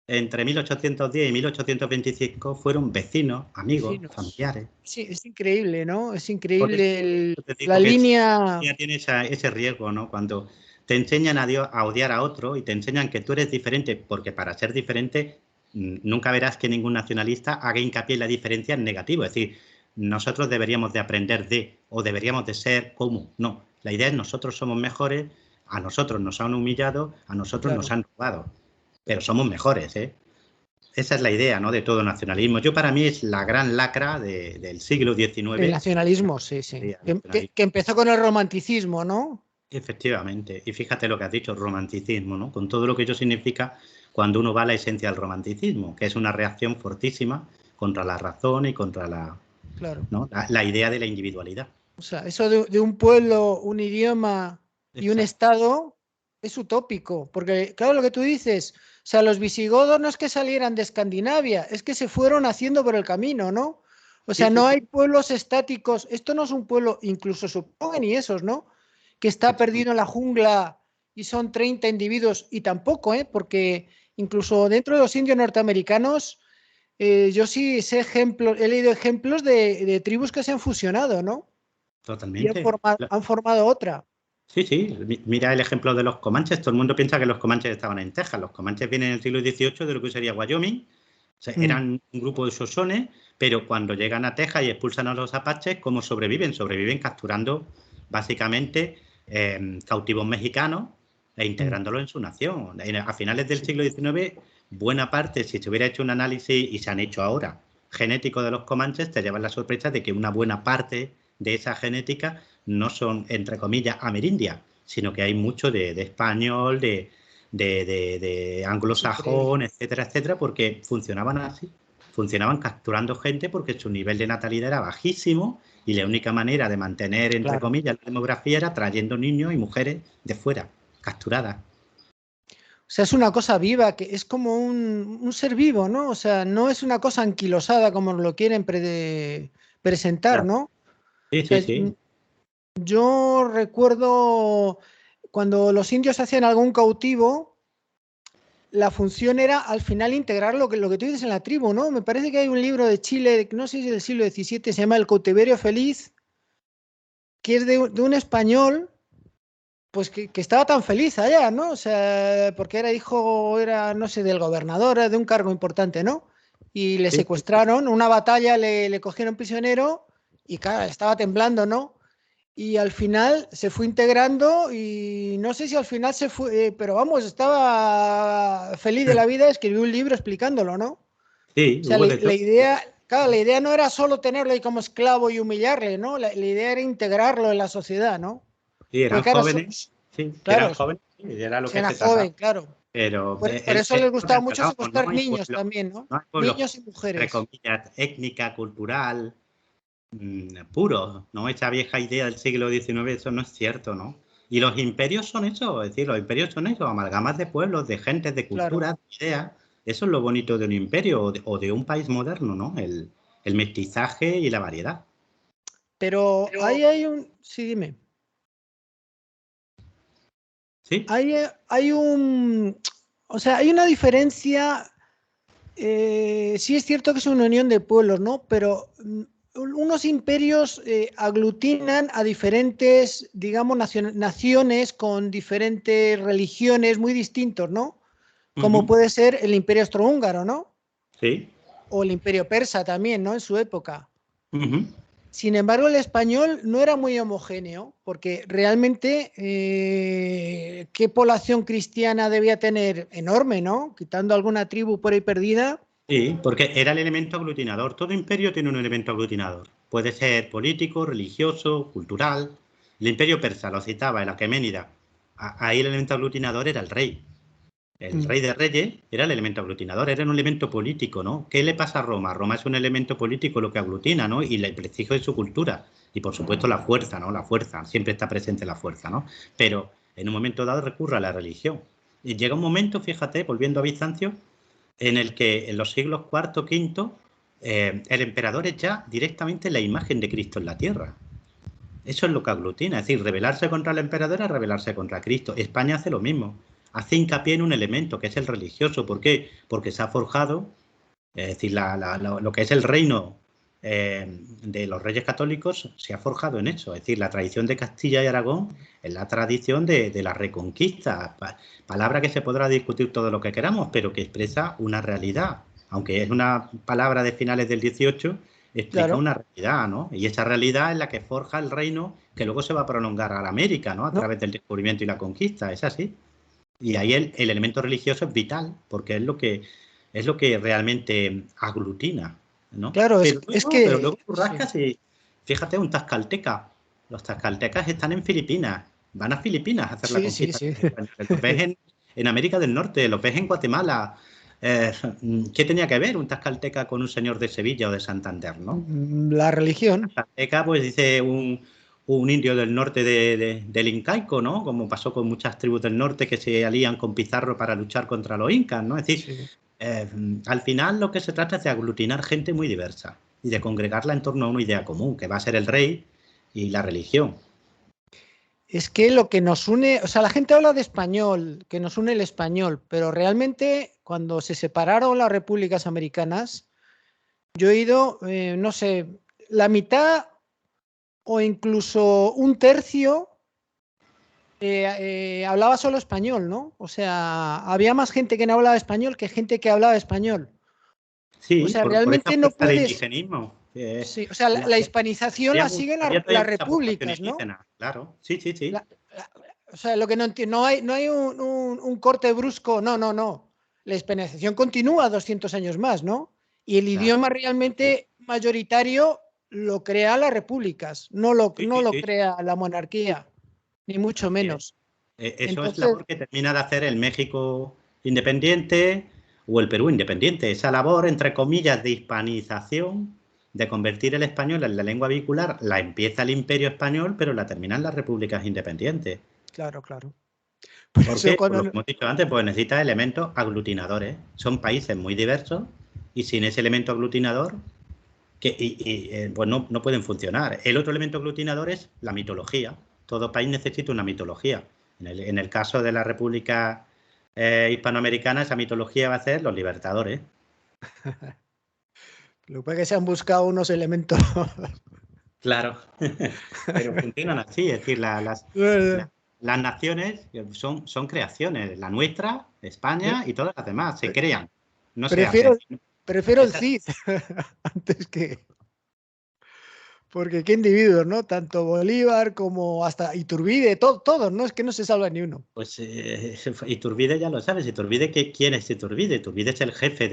entre 1810 y 1825 fueron vecinos, amigos, vecinos. familiares. Sí, es increíble, ¿no? Es Por eso increíble yo te la digo que línea. ya tiene ese riesgo, ¿no? Cuando te enseñan a odiar a otro y te enseñan que tú eres diferente, porque para ser diferente nunca verás que ningún nacionalista haga hincapié en la diferencia en negativo. Es decir, nosotros deberíamos de aprender de o deberíamos de ser como. No, la idea es nosotros somos mejores, a nosotros nos han humillado, a nosotros nos Claro, han robado, pero somos mejores, ¿eh? Esa es la idea, ¿no? De todo nacionalismo. Yo para mí es la gran lacra del siglo el XIX. nacionalismo, sí, sí. Nacionalismo. Que empezó con el romanticismo, ¿no? Efectivamente. Y fíjate lo que has dicho, romanticismo, ¿no? Con todo lo que ello significa cuando uno va a la esencia del romanticismo, que es una reacción fortísima contra la razón y contra Claro. ¿no? la idea de la individualidad. O sea, eso de un pueblo, un idioma y un Exacto. estado es utópico, porque claro, lo que tú dices, o sea, los visigodos no es que salieran de Escandinavia, es que se fueron haciendo por el camino, ¿no? O Sí, sea, sí, no sí. hay pueblos estáticos, esto no es un pueblo, incluso supongan y esos, ¿no? Que está perdido en la jungla y son 30 individuos, y tampoco, ¿eh? Porque incluso dentro de los indios norteamericanos, yo sí sé ejemplos, he leído ejemplos de tribus que se han fusionado, ¿no? Y Totalmente. han formado otra. Sí, sí. Mira el ejemplo de los comanches. Todo el mundo piensa que los comanches estaban en Texas. Los comanches vienen en el siglo XVIII de lo que sería Wyoming. O sea, Mm. eran un grupo de sosones, pero cuando llegan a Texas y expulsan a los apaches, ¿cómo sobreviven? Sobreviven capturando básicamente cautivos mexicanos e Mm. integrándolo en su nación. A finales del Sí, siglo XIX, buena parte, si se hubiera hecho un análisis, y se han hecho ahora, genético de los comanches, te llevan la sorpresa de que una buena parte de esa genética no son, entre comillas, amerindia, sino que hay mucho de español, de es increíble. anglosajón, etcétera, etcétera, porque funcionaban así. funcionaban capturando gente porque su nivel de natalidad era bajísimo y la única manera de mantener, entre comillas, la demografía era trayendo niños y mujeres de fuera, capturadas. O sea, es una cosa viva, que es como un ser vivo, ¿no? O sea, no es una cosa anquilosada como lo quieren presentar, ¿no? Sí, O sea, sí. yo recuerdo cuando los indios hacían algún cautivo, la función era al final integrar lo que tú dices en la tribu, ¿no? Me parece que hay un libro de Chile, no sé si es del siglo XVII, se llama El cautiverio feliz, que es de un español, pues que estaba tan feliz allá, ¿no? O sea, porque era hijo, era, no sé, del gobernador, de un cargo importante, ¿no? Y le Sí. secuestraron, una batalla le cogieron prisionero y claro, estaba temblando, ¿no? Y al final se fue integrando y no sé si al final se fue, pero vamos, estaba feliz de la vida, escribió un libro explicándolo, ¿no? Sí, O sea, hubo de la todo. idea, claro, la idea no era solo tenerlo ahí como esclavo y humillarle, ¿no? La idea era integrarlo en la sociedad, ¿no? Sí, eran Pues claro, jóvenes, sí, claro, eran jóvenes, sí, era lo si que era se trataba. joven, claro. Pero Por eso les gustaba mucho no secuestrar hay niños pueblo, también, ¿no? no hay pueblo, Niños y entre mujeres. comillas, étnica, cultural, puro, ¿no? Esa vieja idea del siglo XIX, eso no es cierto, ¿no? Y los imperios son eso, es decir, los imperios son eso, amalgamas de pueblos, de gentes, de Claro. culturas, de ideas. Eso es lo bonito de un imperio o de un país moderno, ¿no? El mestizaje y la variedad. Pero ahí hay un. Sí, dime. ¿Sí? Hay un. O sea, hay una diferencia. Sí es cierto que es una unión de pueblos, ¿no? Pero unos imperios aglutinan a diferentes, digamos, naciones con diferentes religiones muy distintos, ¿no? Como Ujú. puede ser el imperio austrohúngaro, ¿no? Sí. O el imperio persa también, ¿no? En su época. Ujú. Sin embargo, el español no era muy homogéneo, porque realmente qué población cristiana debía tener enorme, ¿no? Quitando alguna tribu por ahí perdida. Sí, porque era el elemento aglutinador. Todo imperio tiene un elemento aglutinador. Puede ser político, religioso, cultural. El imperio persa, lo citaba, el aqueménida. Ahí el elemento aglutinador era el rey. El Mm. rey de reyes era el elemento aglutinador, era un elemento político, ¿no? ¿Qué le pasa a Roma? Roma es un elemento político lo que aglutina, ¿no? Y el prestigio de su cultura. Y por supuesto la fuerza, ¿no? La fuerza, siempre está presente la fuerza, ¿no? Pero en un momento dado recurre a la religión. Y llega un momento, fíjate, volviendo a Bizancio, en el que en los siglos IV, V, el emperador es ya directamente la imagen de Cristo en la tierra. Eso es lo que aglutina, es decir, rebelarse contra el emperador es rebelarse contra Cristo. España hace lo mismo, hace hincapié en un elemento que es el religioso. ¿Por qué? Porque se ha forjado, es decir, lo que es el reino de los reyes católicos se ha forjado en eso. Es decir, la tradición de Castilla y Aragón es la tradición de la reconquista. Palabra que se podrá discutir todo lo que queramos, pero que expresa una realidad. Aunque es una palabra de finales del 18, explica Claro. una realidad, ¿no? Y esa realidad es la que forja el reino que luego se va a prolongar a la América, ¿no? A No, través del descubrimiento y la conquista. Es así. Y ahí el elemento religioso es vital, porque es lo que realmente aglutina, ¿no? claro, es Pero luego que tú sí, rascas y fíjate, un tlaxcalteca. Los tlaxcaltecas están en Filipinas, van a Filipinas a hacer la sí, sí, conquista. sí. Los ves en América del Norte, los ves en Guatemala. ¿Qué tenía que ver un tlaxcalteca con un señor de Sevilla o de Santander, no? La religión, Tlaxcalteca, pues dice un indio del norte del incaico, ¿no? Como pasó con muchas tribus del norte que se alían con Pizarro para luchar contra los incas, ¿no? Es decir, sí. eh, al final lo que se trata es de aglutinar gente muy diversa y de congregarla en torno a una idea común, que va a ser el rey y la religión. Es que lo que nos une, o sea, la gente habla de español, que nos une el español, pero realmente cuando se separaron las repúblicas americanas, yo he ido, no sé, la mitad o incluso un tercio hablaba solo español, ¿no? O sea, había más gente que no hablaba español que gente que hablaba español. O Sí, sea, por esa realmente no fuerza de puedes, indigenismo. sí, o sea, la hispanización la siguen Había todavía las mucha población repúblicas, ¿no? indígena, claro. Sí, sí, sí. La- o sea, lo que no entiendo, no hay un corte brusco, no, no, no. La hispanización continúa 200 años más, ¿no? Y el Claro. idioma realmente mayoritario lo crea las repúblicas, Sí, no sí, lo sí, sí. crea la monarquía, ni mucho Así es. menos. Eso es Entonces, labor que termina de hacer el México independiente o el Perú independiente. Esa labor, entre comillas, de hispanización, de convertir el español en la lengua vehicular, la empieza el Imperio Español, pero la terminan las repúblicas independientes. Claro, claro. Por ¿Por eso qué? Por cuando... lo que hemos dicho antes, pues necesita elementos aglutinadores. Son países muy diversos y sin ese elemento aglutinador pues no pueden funcionar. El otro elemento aglutinador es la mitología. Todo país necesita una mitología. En el caso de la República Hispanoamericana, esa mitología va a ser los libertadores. Lo que pasa es que se han buscado unos elementos. Claro, pero funcionan así. Es decir, las naciones son creaciones. La nuestra, España y todas las demás, se crean. No se hacen. Prefiero el Cid antes que... Porque qué individuos, ¿no? Tanto Bolívar como hasta Iturbide, todos, ¿no? Es que no se salva ni uno. Pues Iturbide ya lo sabes. Iturbide, ¿quién es Iturbide? Iturbide es el jefe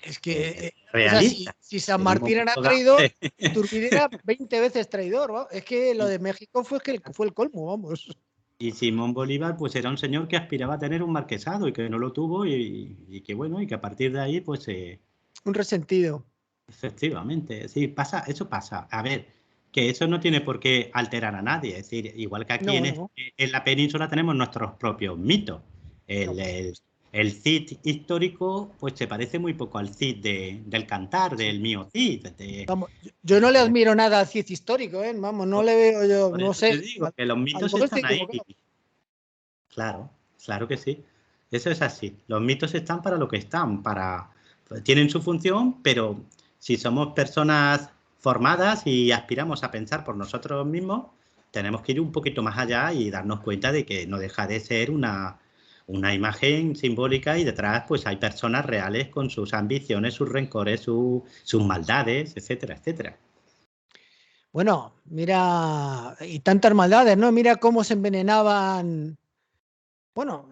Es que, realista. si San Martín era traidor, Iturbide era 20 veces traidor, ¿no? Es que lo de México fue el colmo, vamos. Y Simón Bolívar, pues era un señor que aspiraba a tener un marquesado y que no lo tuvo y que bueno, y que a partir de ahí, pues... Un resentido. Efectivamente, sí, eso pasa. A ver, que eso no tiene por qué alterar a nadie. Es decir, igual que aquí en la península tenemos nuestros propios mitos. El Cid histórico, pues se parece muy poco al Cid del Cantar, del mío Cid. Vamos, yo no le admiro nada al Cid histórico, ¿eh? Vamos, no le veo yo, no sé. Te digo que los mitos están ahí. Claro, claro que sí. Eso es así. Los mitos están para lo que están, tienen su función, pero si somos personas formadas y aspiramos a pensar por nosotros mismos, tenemos que ir un poquito más allá y darnos cuenta de que no deja de ser una imagen simbólica y detrás pues hay personas reales con sus ambiciones, sus rencores, sus maldades, etcétera, etcétera. Bueno, mira, y tantas maldades, ¿no? Mira cómo se envenenaban. Bueno,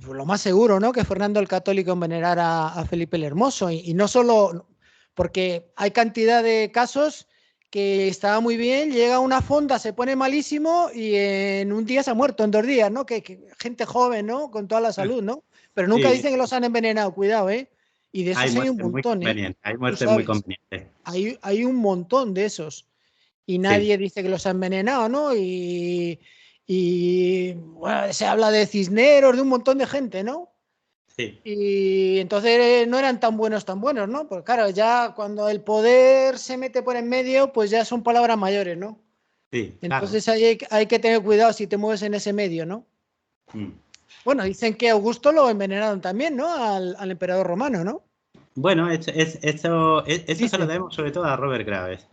lo más seguro, ¿no? Que Fernando el Católico envenenara a Felipe el Hermoso. Y no solo porque hay cantidad de casos que estaba muy bien, llega a una fonda, se pone malísimo y en un día se ha muerto, en 2 días, ¿no? Que gente joven, ¿no? Con toda la salud, ¿no? Pero nunca dicen que los han envenenado, cuidado, ¿eh? Y de esos hay un montón, ¿eh? Hay muertes muy convenientes. Hay un montón de esos. Y nadie dice que los ha envenenado, ¿no? Y bueno, se habla de Cisneros, de un montón de gente, ¿no? Sí. Y entonces no eran tan buenos, ¿no? Pues claro, ya cuando el poder se mete por en medio, pues ya son palabras mayores, ¿no? Sí, entonces claro. hay que tener cuidado si te mueves en ese medio, ¿no? Mm. Bueno, dicen que Augusto lo envenenaron también, ¿no? Al emperador romano, ¿no? Bueno, eso se lo debemos sobre todo a Robert Graves.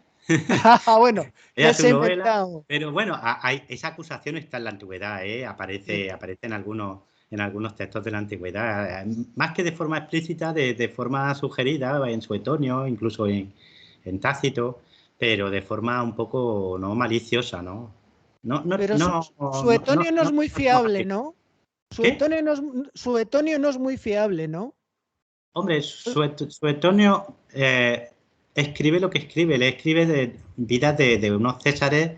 Bueno, Ella ya su se ha novela, inventado. pero bueno, esa acusación está en la antigüedad, ¿eh? Aparece en algunos textos de la antigüedad, más que de forma explícita, de forma sugerida en Suetonio, incluso en Tácito, pero de forma un poco no maliciosa, ¿no? Pero Suetonio no es muy fiable, ¿no? ¿Qué? Suetonio no es muy fiable, ¿no? Hombre, Suetonio escribe lo que escribe, le escribe de vidas de unos césares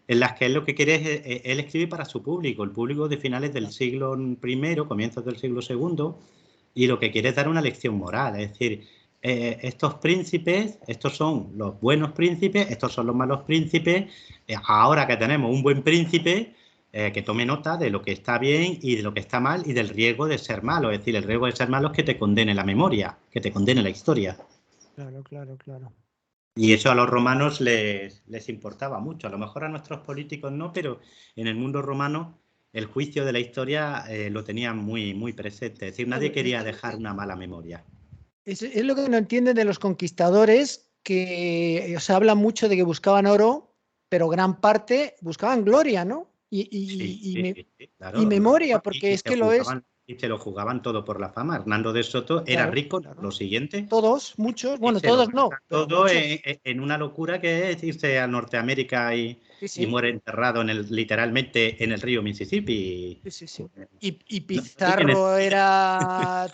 en las que él lo que quiere es, él escribe para su público, el público de finales del siglo I, comienzos del siglo II, y lo que quiere es dar una lección moral, es decir, estos príncipes, estos son los buenos príncipes, estos son los malos príncipes, ahora que tenemos un buen príncipe, que tome nota de lo que está bien y de lo que está mal y del riesgo de ser malo. Es decir, el riesgo de ser malo es que te condene la memoria, que te condene la historia. Claro, claro, claro. Y eso a los romanos les importaba mucho. A lo mejor a nuestros políticos no, pero en el mundo romano el juicio de la historia lo tenían muy, muy presente. Es decir, nadie quería dejar una mala memoria. Es lo que no entienden de los conquistadores, que se habla mucho de que buscaban oro, pero gran parte buscaban gloria, ¿no? Sí, y claro. memoria, porque es que lo es. Y se lo jugaban todo por la fama. Hernando de Soto era rico, lo siguiente. Todos, muchos, bueno, Se lo todos no, pero todo muchos. en una locura que es irse a Norteamérica y muere enterrado literalmente en el río Mississippi. Sí. Y Pizarro era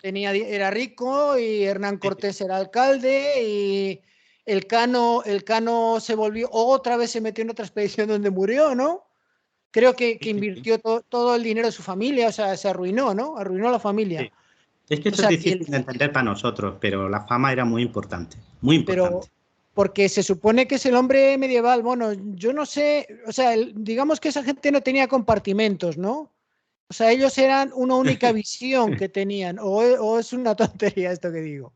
rico y Hernán Cortés era alcalde y el Cano se volvió, otra vez se metió en otra expedición donde murió, ¿no? Creo que invirtió todo el dinero de su familia, o sea, se arruinó, ¿no? Arruinó la familia. Es que O eso es sea, difícil de entender para nosotros, pero la fama era muy importante, muy pero importante. porque se supone que es el hombre medieval. Bueno, yo no sé, o sea, digamos que esa gente no tenía compartimentos, ¿no? O sea, ellos eran una única visión que tenían, o es una tontería esto que digo.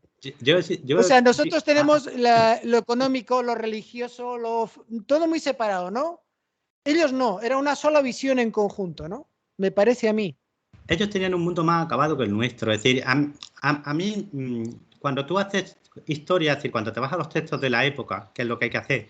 O sea, nosotros tenemos lo económico, lo religioso, todo muy separado, ¿no? Ellos no, era una sola visión en conjunto, ¿no? Me parece a mí. Ellos tenían un mundo más acabado que el nuestro. Es decir, a mí, cuando tú haces historia, es decir, cuando te vas a los textos de la época, que es lo que hay que hacer,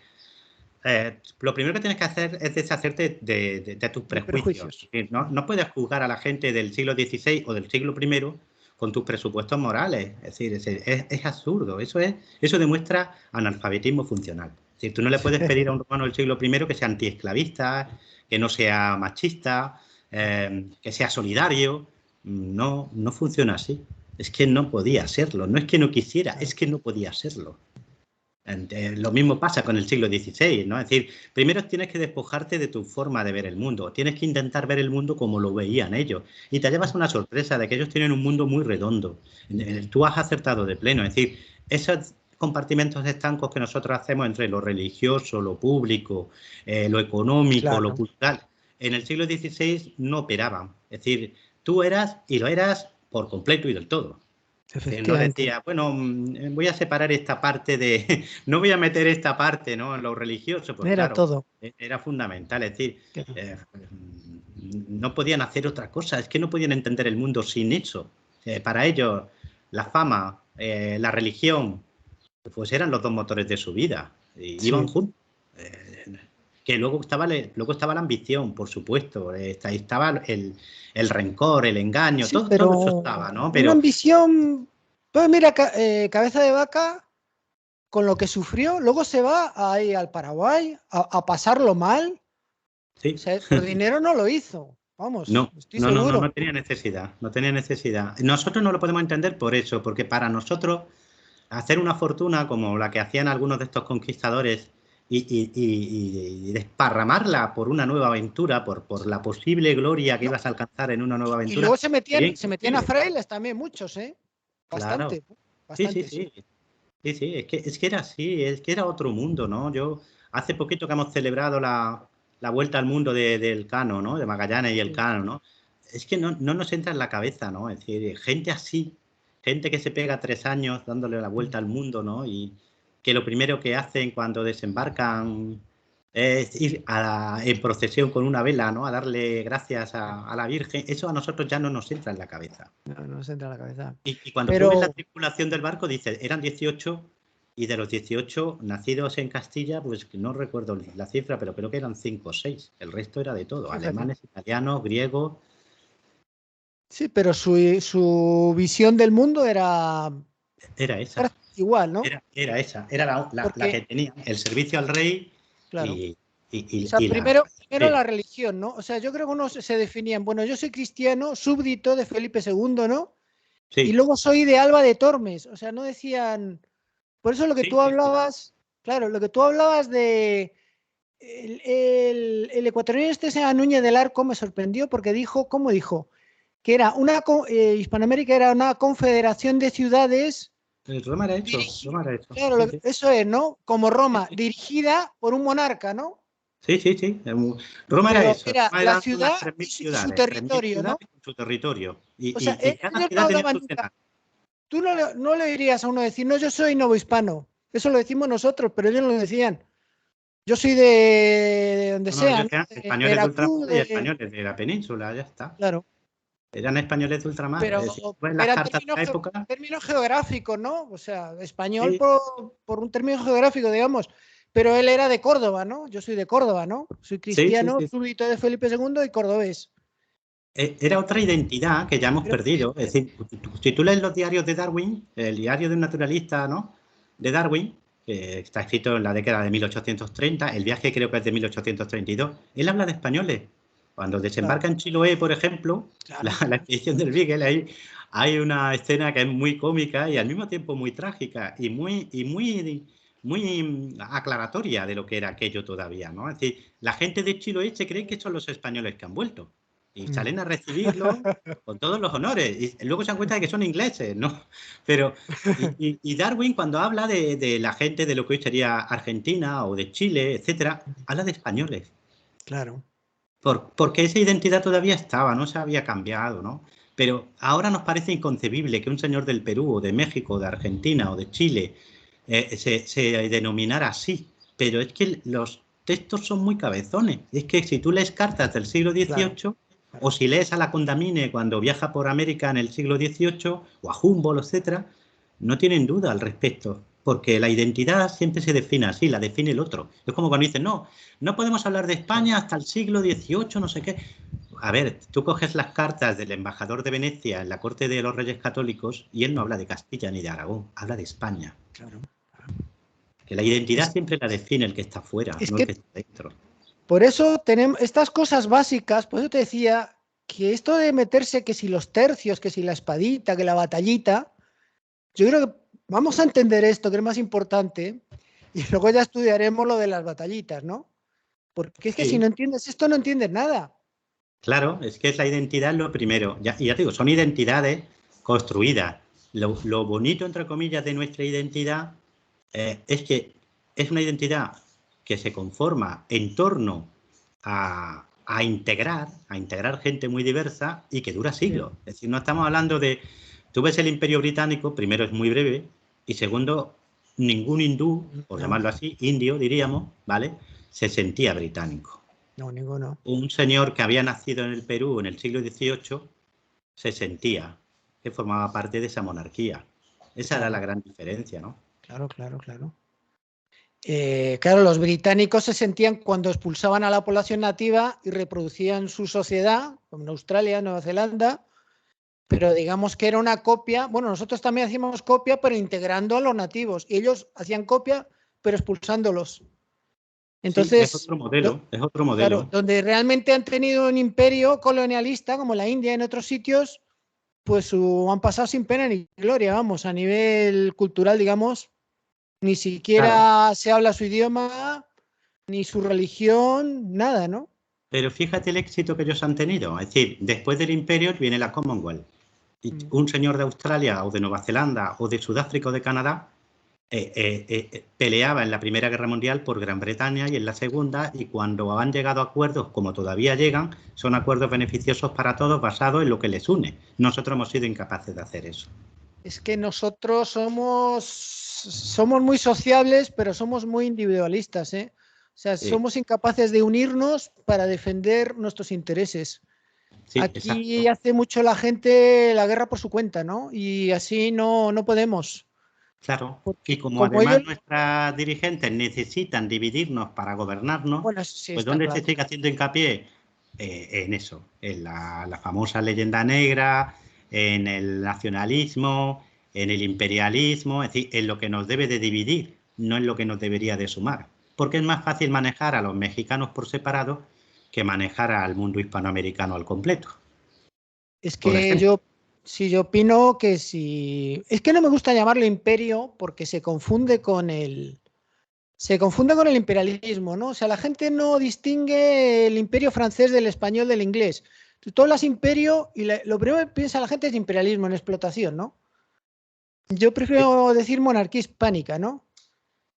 lo primero que tienes que hacer es deshacerte de tus De prejuicios. prejuicios. Es decir, no puedes juzgar a la gente del siglo XVI o del siglo I con tus presupuestos morales. Es decir, es absurdo. Eso demuestra analfabetismo funcional. Es decir, tú no le puedes pedir a un romano del siglo I que sea antiesclavista, que no sea machista, que sea solidario. No, no funciona así. Es que no podía serlo. No es que no quisiera, es que no podía serlo. Lo mismo pasa con el siglo XVI, ¿no? Es decir, primero tienes que despojarte de tu forma de ver el mundo, tienes que intentar ver el mundo como lo veían ellos y te llevas una sorpresa de que ellos tienen un mundo muy redondo. Tú has acertado de pleno, es decir, esos compartimentos estancos que nosotros hacemos entre lo religioso, lo público, lo económico, lo Claro, cultural, en el siglo XVI no operaban. Es decir, tú eras y lo eras por completo y del todo. No efectivamente. decía, bueno, voy a separar esta parte de, no voy a meter esta parte, ¿no? En lo religioso, pues Era claro, todo. era fundamental. Es decir, no podían hacer otra cosa, es que no podían entender el mundo sin eso. Para ellos, la fama, la religión, pues eran los dos motores de su vida. Y iban Sí. juntos. Que luego estaba la ambición, por supuesto, estaba el rencor, el engaño, Sí, todo eso pero estaba, ¿no? una Pero ambición. Pues mira, Cabeza de Vaca, con lo que sufrió, luego se va ahí al Paraguay a pasarlo mal. O sí. sea, por dinero no lo hizo. Vamos, No, estoy no seguro. tenía necesidad, no tenía necesidad. Nosotros no lo podemos entender por eso, porque para nosotros hacer una fortuna como la que hacían algunos de estos conquistadores y desparramarla por una nueva aventura, por la posible gloria que No, ibas a alcanzar en una nueva y aventura, luego sería se metían a imposible. frailes también muchos, ¿eh? Claro. Bastante, Sí, sí, bastantes. sí. Sí, sí, es que era así, es que era otro mundo, ¿no? Yo hace poquito que hemos celebrado la vuelta al mundo del Cano, ¿no? De Magallanes y el Sí. Cano, ¿no? Es que no nos entra en la cabeza, ¿no? Es decir, gente así, gente que se pega 3 años dándole la vuelta al mundo, ¿no? Y que lo primero que hacen cuando desembarcan es ir en procesión con una vela, ¿no? A darle gracias a la Virgen. Eso a nosotros ya no nos entra en la cabeza. No se entra en la cabeza. Y cuando tú ves la Pero tripulación del barco, dices, eran 18 y de los 18 nacidos en Castilla, pues no recuerdo la cifra, pero creo que eran 5 o 6. El resto era de todo, fíjate. alemanes, italianos, griegos. Sí, pero su visión del mundo era Era esa, igual, ¿no? era esa, era la Porque, que tenía, el servicio al rey claro. y, O sea, la... primero Sí, la religión, ¿no? O sea, yo creo que unos se definían, bueno, yo soy cristiano, súbdito de Felipe II, ¿no? Y sí, luego soy de Alba de Tormes. O sea, no decían. Por eso lo que sí, tú sí, sí, hablabas, claro, lo que tú hablabas de. El ecuatoriano este, sea Núñez del Arco, me sorprendió porque dijo, ¿cómo dijo? Que era Hispanoamérica era una confederación de ciudades Roma era eso, dirigida. Roma era eso. Claro, Sí, sí, eso es, ¿no? Como sí, Roma, sí, dirigida por un monarca, ¿no? sí, sí, sí. Roma era Pero eso, era Roma la eran unas ciudad 3.000 y su ciudades, 3.000 territorio, ¿no? ciudades con su territorio. O sea, Y cada ellos no ciudad tenía hablaban su nunca. senado. Tú no le dirías a uno decir, no, yo soy novohispano. Eso lo decimos nosotros, pero ellos no lo decían. Yo soy de donde No, sea, ellos ¿no? eran De españoles de Veracruz, ultramar y españoles de la península, ya está. claro. Eran españoles de ultramar. Pero Es decir, tú ves las eran cartas de la época. términos geográficos, ¿no? O sea, español Sí, por un término geográfico, digamos. Pero él era de Córdoba, ¿no? Yo soy de Córdoba, ¿no? Soy sí, sí, cristiano, sí. súbdito de Felipe II y cordobés. Era otra identidad que ya hemos Era perdido. Es decir, si tú lees los diarios de Darwin, el diario de un naturalista, ¿no? De Darwin, que está escrito en la década de 1830, el viaje creo que es de 1832, él habla de españoles. Cuando claro, desembarca en Chiloé, por ejemplo, claro, la claro. expedición del Beagle, hay una escena que es muy cómica y al mismo tiempo muy trágica muy aclaratoria de lo que era aquello todavía, ¿no? Es decir, la gente de Chiloé se cree que son los españoles que han vuelto. y salen a recibirlo con todos los honores. Y luego se dan cuenta de que son ingleses, ¿no? Pero, y Darwin, cuando habla de la gente de lo que hoy sería Argentina o de Chile, etcétera, habla de españoles. Claro. Porque esa identidad todavía estaba, no se había cambiado, ¿no? Pero ahora nos parece inconcebible que un señor del Perú, o de México, o de Argentina, o de Chile, se denominara así. Pero es que los textos son muy cabezones. Es que si tú lees cartas del siglo XVIII, Claro. o si lees a la Condamine cuando viaja por América en el siglo XVIII, o a Humboldt, etcétera, no tienen duda al respecto. Porque la identidad siempre se define así, la define el otro. Es como cuando dicen, no podemos hablar de España hasta el siglo XVIII, no sé qué. A ver, tú coges las cartas del embajador de Venecia en la corte de los Reyes Católicos y él no habla de Castilla ni de Aragón, habla de España. Claro. Que la identidad siempre la define el que está fuera, Es no el que que está dentro. por eso tenemos estas cosas básicas, por eso te decía que esto de meterse que si los tercios, que si la espadita, que la batallita, yo creo que vamos a entender esto, que es más importante, y luego ya estudiaremos lo de las batallitas, ¿no? Porque es que si Sí, no entiendes esto, no entiendes nada. claro, es que es la identidad lo primero. Y ya te digo, son identidades construidas. Lo bonito, entre comillas, de nuestra identidad es que es una identidad que se conforma en torno a integrar gente muy diversa y que dura Sí. siglos. Es decir, no estamos hablando de... Tú ves el Imperio Británico, primero es muy breve y segundo, ningún hindú, por No, llamarlo así, indio diríamos, ¿vale? Se sentía británico. no, ninguno. Un señor que había nacido en el Perú en el siglo XVIII se sentía que formaba parte de esa monarquía. Esa era la Claro, gran diferencia, ¿no? claro, claro, claro. Claro, los británicos se sentían cuando expulsaban a la población nativa y reproducían su sociedad, como en Australia, Nueva Zelanda, pero digamos que era una copia. Bueno, nosotros también hacíamos copia, pero integrando a los nativos. Y ellos hacían copia, pero expulsándolos. Sí, es Entonces, otro modelo, es otro claro, modelo. donde realmente han tenido un imperio colonialista, como la India en otros sitios, pues han pasado sin pena ni gloria, vamos, a nivel cultural, digamos, ni Claro. siquiera se habla su idioma, ni su religión, nada, ¿no? Pero fíjate el éxito que ellos han tenido. Es decir, después del imperio viene la Commonwealth. Y Mm. un señor de Australia o de Nueva Zelanda o de Sudáfrica o de Canadá peleaba en la Primera Guerra Mundial por Gran Bretaña y en la Segunda, y cuando han llegado a acuerdos, como todavía llegan, son acuerdos beneficiosos para todos basados en lo que les une. Nosotros hemos sido incapaces de hacer eso. Es que nosotros somos muy sociables, pero somos muy individualistas, ¿eh? O sea, Sí, somos incapaces de unirnos para defender nuestros intereses. sí, Aquí exacto. hace mucho la gente la guerra por su cuenta, ¿no? Y así no podemos. Claro. Y Porque como como ellos, además nuestras dirigentes necesitan dividirnos para gobernarnos, bueno, sí pues está ¿dónde se claro. sigue haciendo hincapié? En eso, en la famosa leyenda negra, en el nacionalismo, en el imperialismo, es decir, en lo que nos debe de dividir, no en lo que nos debería de sumar. Porque es más fácil manejar a los mexicanos por separado que manejar al mundo hispanoamericano al completo, Es por que ejemplo. yo opino que si... Es que no me gusta llamarlo imperio porque se confunde con el imperialismo, ¿no? O sea, la gente no distingue el imperio francés del español del inglés. Tú hablas imperio y lo primero que piensa la gente es imperialismo, en explotación, ¿no? Yo prefiero decir monarquía hispánica, ¿no?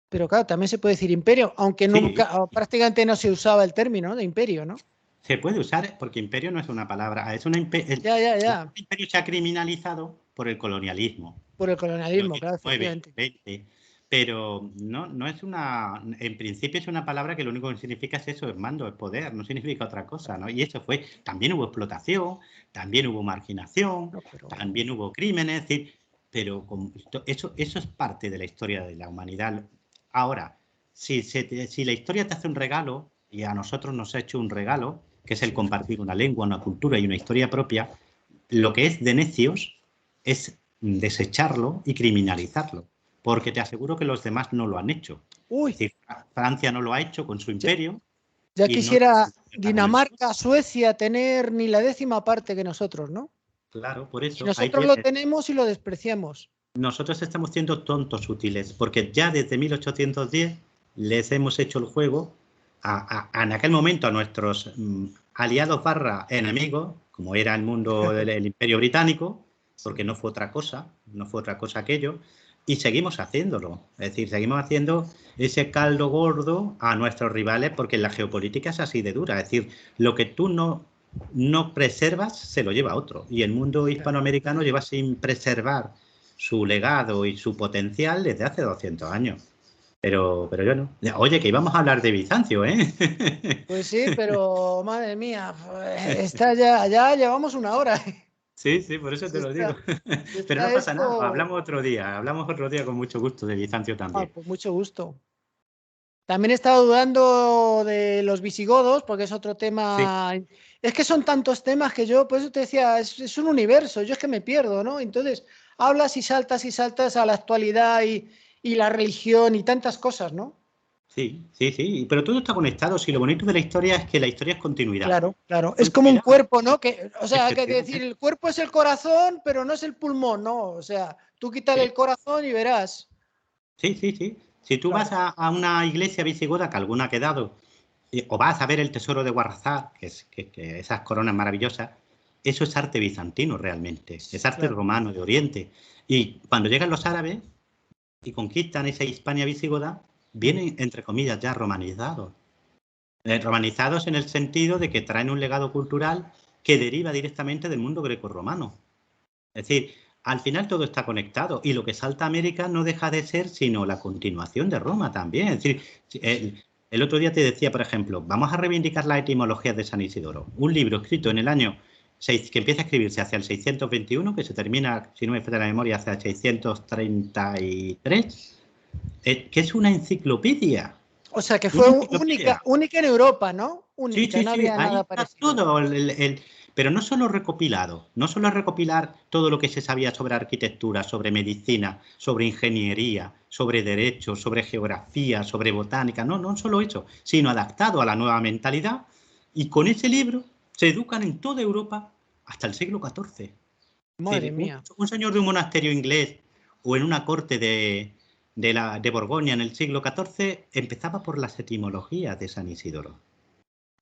Pero claro, también se puede decir imperio, aunque Sí, nunca, prácticamente no se usaba el término, ¿no?, de imperio, ¿no? se puede usar porque imperio no es una palabra, es una Ya, ya, el ya. imperio se ha criminalizado por el colonialismo, Por el siglo colonialismo, claro, XIX, efectivamente. XX, pero no es una, en principio es una palabra que lo único que significa es eso, es mando, es poder, no significa otra cosa, ¿no? Y eso fue, también hubo explotación, también hubo marginación, No, pero también hubo crímenes, es decir, pero eso es parte de la historia de la humanidad. Ahora, si la historia te hace un regalo, y a nosotros nos ha hecho un regalo, que es el sí, compartir una lengua, una cultura y una historia propia, lo que es de necios es desecharlo y criminalizarlo, porque te aseguro que los demás no lo han hecho. Es uy, decir, Francia no lo ha hecho con su ya, imperio ya y no lo quisiera hará con el suyo. Dinamarca, Suecia tener ni la décima parte que nosotros, ¿no? Claro, por Y eso, ahí nosotros lo tienes. tenemos y lo despreciamos. Nosotros estamos siendo tontos útiles, porque ya desde 1810 les hemos hecho el juego en aquel momento a nuestros aliados barra enemigos, como era el mundo del Imperio Británico, porque no fue otra cosa, aquello, y seguimos haciéndolo. Es decir, seguimos haciendo ese caldo gordo a nuestros rivales, porque la geopolítica es así de dura. Es decir, lo que tú no preservas se lo lleva otro. Y el mundo hispanoamericano lleva sin preservar su legado y su potencial desde hace 200 años. Pero yo no. Oye, que íbamos a hablar de Bizancio, ¿eh? Pues sí, pero madre mía, ya llevamos una hora. Sí, por eso te lo digo. Pero no pasa nada, hablamos otro día con mucho gusto de Bizancio también. Pues mucho gusto. También he estado dudando de los visigodos, porque es otro tema. Sí. Es que son tantos temas que yo, por eso te decía, es un universo, yo es que me pierdo, ¿no? Entonces, hablas y saltas a la actualidad y la religión y tantas cosas, ¿no? Sí, pero todo está conectado. Si lo bonito de la historia es que la historia es continuidad. Claro. Es como un cuerpo, ¿no? O sea, hay que decir, el cuerpo es el corazón, pero no es el pulmón, ¿no? O sea, tú quítale el corazón y verás. Sí. Si tú vas a una iglesia visigoda, que alguna ha quedado, o vas a ver el tesoro de Guarrazá, que esas coronas maravillosas, eso es arte bizantino realmente, es arte romano de Oriente. Y cuando llegan los árabes y conquistan esa Hispania visigoda, vienen, entre comillas, ya romanizados. Romanizados en el sentido de que traen un legado cultural que deriva directamente del mundo grecorromano. Es decir, al final todo está conectado y lo que salta a América no deja de ser sino la continuación de Roma también. Es decir, el otro día te decía, por ejemplo, vamos a reivindicar las etimologías de San Isidoro. Un libro escrito en el año 6, que empieza a escribirse hacia el 621, que se termina, si no me falla la memoria, hacia el 633, que es una enciclopedia. O sea, que fue única en Europa, ¿no? Única, Sí. No había Ahí nada está parecido. todo, pero no solo recopilado, no solo recopilar todo lo que se sabía sobre arquitectura, sobre medicina, sobre ingeniería, sobre derecho, sobre geografía, sobre botánica, no solo eso, sino adaptado a la nueva mentalidad, y con ese libro se educan en toda Europa hasta el siglo XIV. Madre mía. Un señor de un monasterio inglés o en una corte de Borgoña en el siglo XIV empezaba por las etimologías de San Isidoro.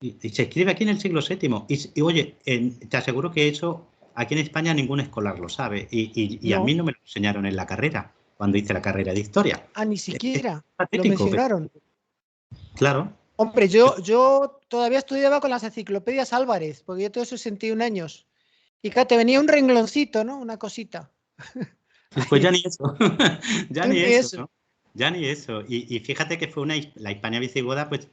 Y se escribe aquí en el siglo VII. Y oye, te aseguro que eso aquí en España ningún escolar lo sabe. Y a mí no me lo enseñaron en la carrera, cuando hice la carrera de historia. Ni siquiera Es lo mencionaron. Claro. Hombre, yo todavía estudiaba con las enciclopedias Álvarez, porque yo todo eso 61 años. Y claro, te venía un rengloncito, ¿no? Una cosita. Pues ya ni eso. Ya ni eso, ¿no? Ya ni eso. Y fíjate que fue la Hispania visigoda, pues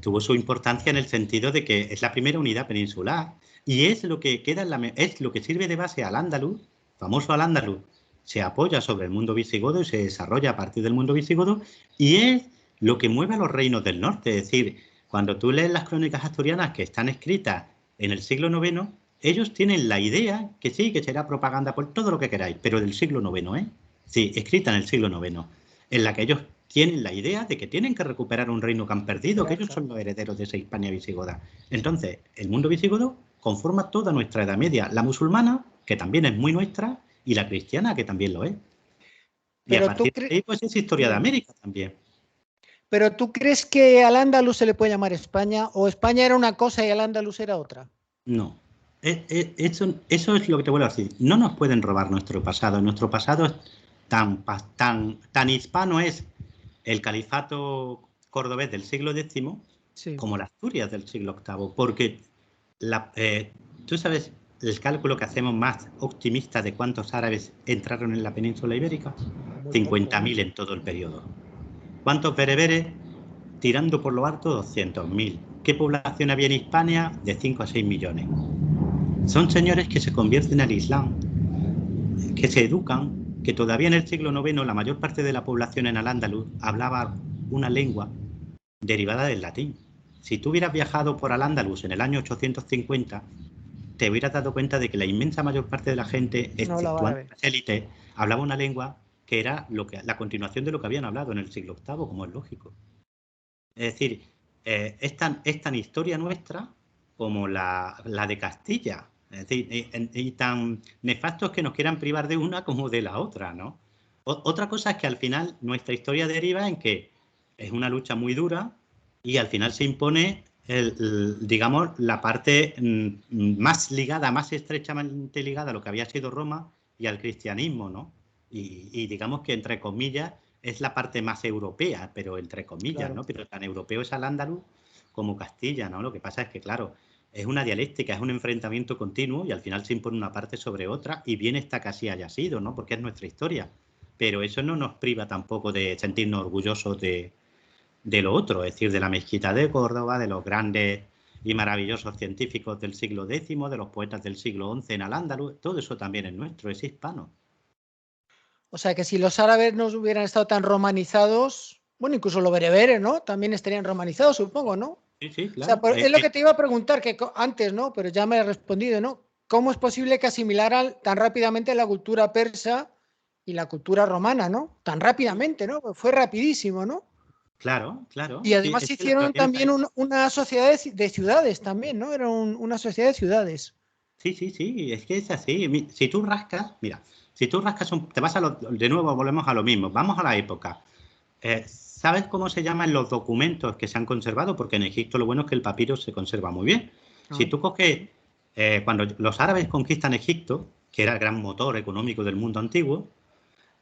tuvo su importancia en el sentido de que es la primera unidad peninsular y es lo que queda es lo que sirve de base al Andaluz, famoso al Andaluz. Se apoya sobre el mundo visigodo y se desarrolla a partir del mundo visigodo y es lo que mueve a los reinos del norte. Es decir, cuando tú lees las crónicas asturianas que están escritas en el siglo IX, ellos tienen la idea, que sí, que será propaganda por todo lo que queráis, pero del siglo IX, ¿eh? Sí, escrita en el siglo IX, en la que ellos tienen la idea de que tienen que recuperar un reino que han perdido, que ellos son los herederos de esa Hispania visigoda. Entonces, el mundo visigodo conforma toda nuestra Edad Media, la musulmana, que también es muy nuestra, y la cristiana, que también lo es. Y a partir de ahí, pues es historia de América también. ¿Pero tú crees que al Andaluz se le puede llamar España? ¿O España era una cosa y al Andaluz era otra? No. Eso es lo que te vuelvo a decir. No nos pueden robar nuestro pasado. Nuestro pasado es tan hispano es el califato cordobés del siglo X como las Asturias del siglo VIII. Porque tú sabes el cálculo que hacemos más optimista de cuántos árabes entraron en la península ibérica. 50.000 en todo el periodo. ¿Cuántos bereberes? Tirando por lo alto 200.000. ¿Qué población había en Hispania? De 5 a 6 millones. Son señores que se convierten al Islam, que se educan, que todavía en el siglo IX la mayor parte de la población en Al-Ándalus hablaba una lengua derivada del latín. Si tú hubieras viajado por Al-Ándalus en el año 850, te hubieras dado cuenta de que la inmensa mayor parte de la gente, exceptuando las élites, hablaba una lengua que era la continuación de lo que habían hablado en el siglo VIII, como es lógico. Es decir, es tan historia nuestra como la de Castilla. Es decir, y tan nefastos que nos quieran privar de una como de la otra, ¿no? Otra cosa es que al final nuestra historia deriva en que es una lucha muy dura y al final se impone digamos, la parte más ligada, más estrechamente ligada a lo que había sido Roma y al cristianismo, ¿no? Y digamos que, entre comillas, es la parte más europea, pero entre comillas, Claro. ¿no? Pero tan europeo es al-Ándalus como Castilla, ¿no? Lo que pasa es que, claro, es una dialéctica, es un enfrentamiento continuo y al final se impone una parte sobre otra y bien está que así haya sido, ¿no? Porque es nuestra historia. Pero eso no nos priva tampoco de sentirnos orgullosos de lo otro, es decir, de la mezquita de Córdoba, de los grandes y maravillosos científicos del siglo X, de los poetas del siglo XI en Al-Ándalus, todo eso también es nuestro, es hispano. O sea que si los árabes no hubieran estado tan romanizados, bueno, incluso los bereberes, ¿no? También estarían romanizados, supongo, ¿no? Sí, sí, O sea, claro. es lo que te iba a preguntar que antes, ¿no? Pero ya me has respondido, ¿no? ¿Cómo es posible que asimilaran tan rápidamente la cultura persa y la cultura romana, ¿no? Tan rápidamente, ¿no? Fue rapidísimo, ¿no? Claro, claro. Y Sí, además es que lo hicieron tienes también ahí. una sociedad de ciudades también, ¿no? Era una sociedad de ciudades. Sí, sí, sí, es que es así. Si tú rascas, mira, si tú rascas, te vas de nuevo, volvemos a lo mismo. Vamos a la época. ¿Sabes cómo se llaman los documentos que se han conservado? Porque en Egipto lo bueno es que el papiro se conserva muy bien. Si Ah. tú coges, cuando los árabes conquistan Egipto, que era el gran motor económico del mundo antiguo,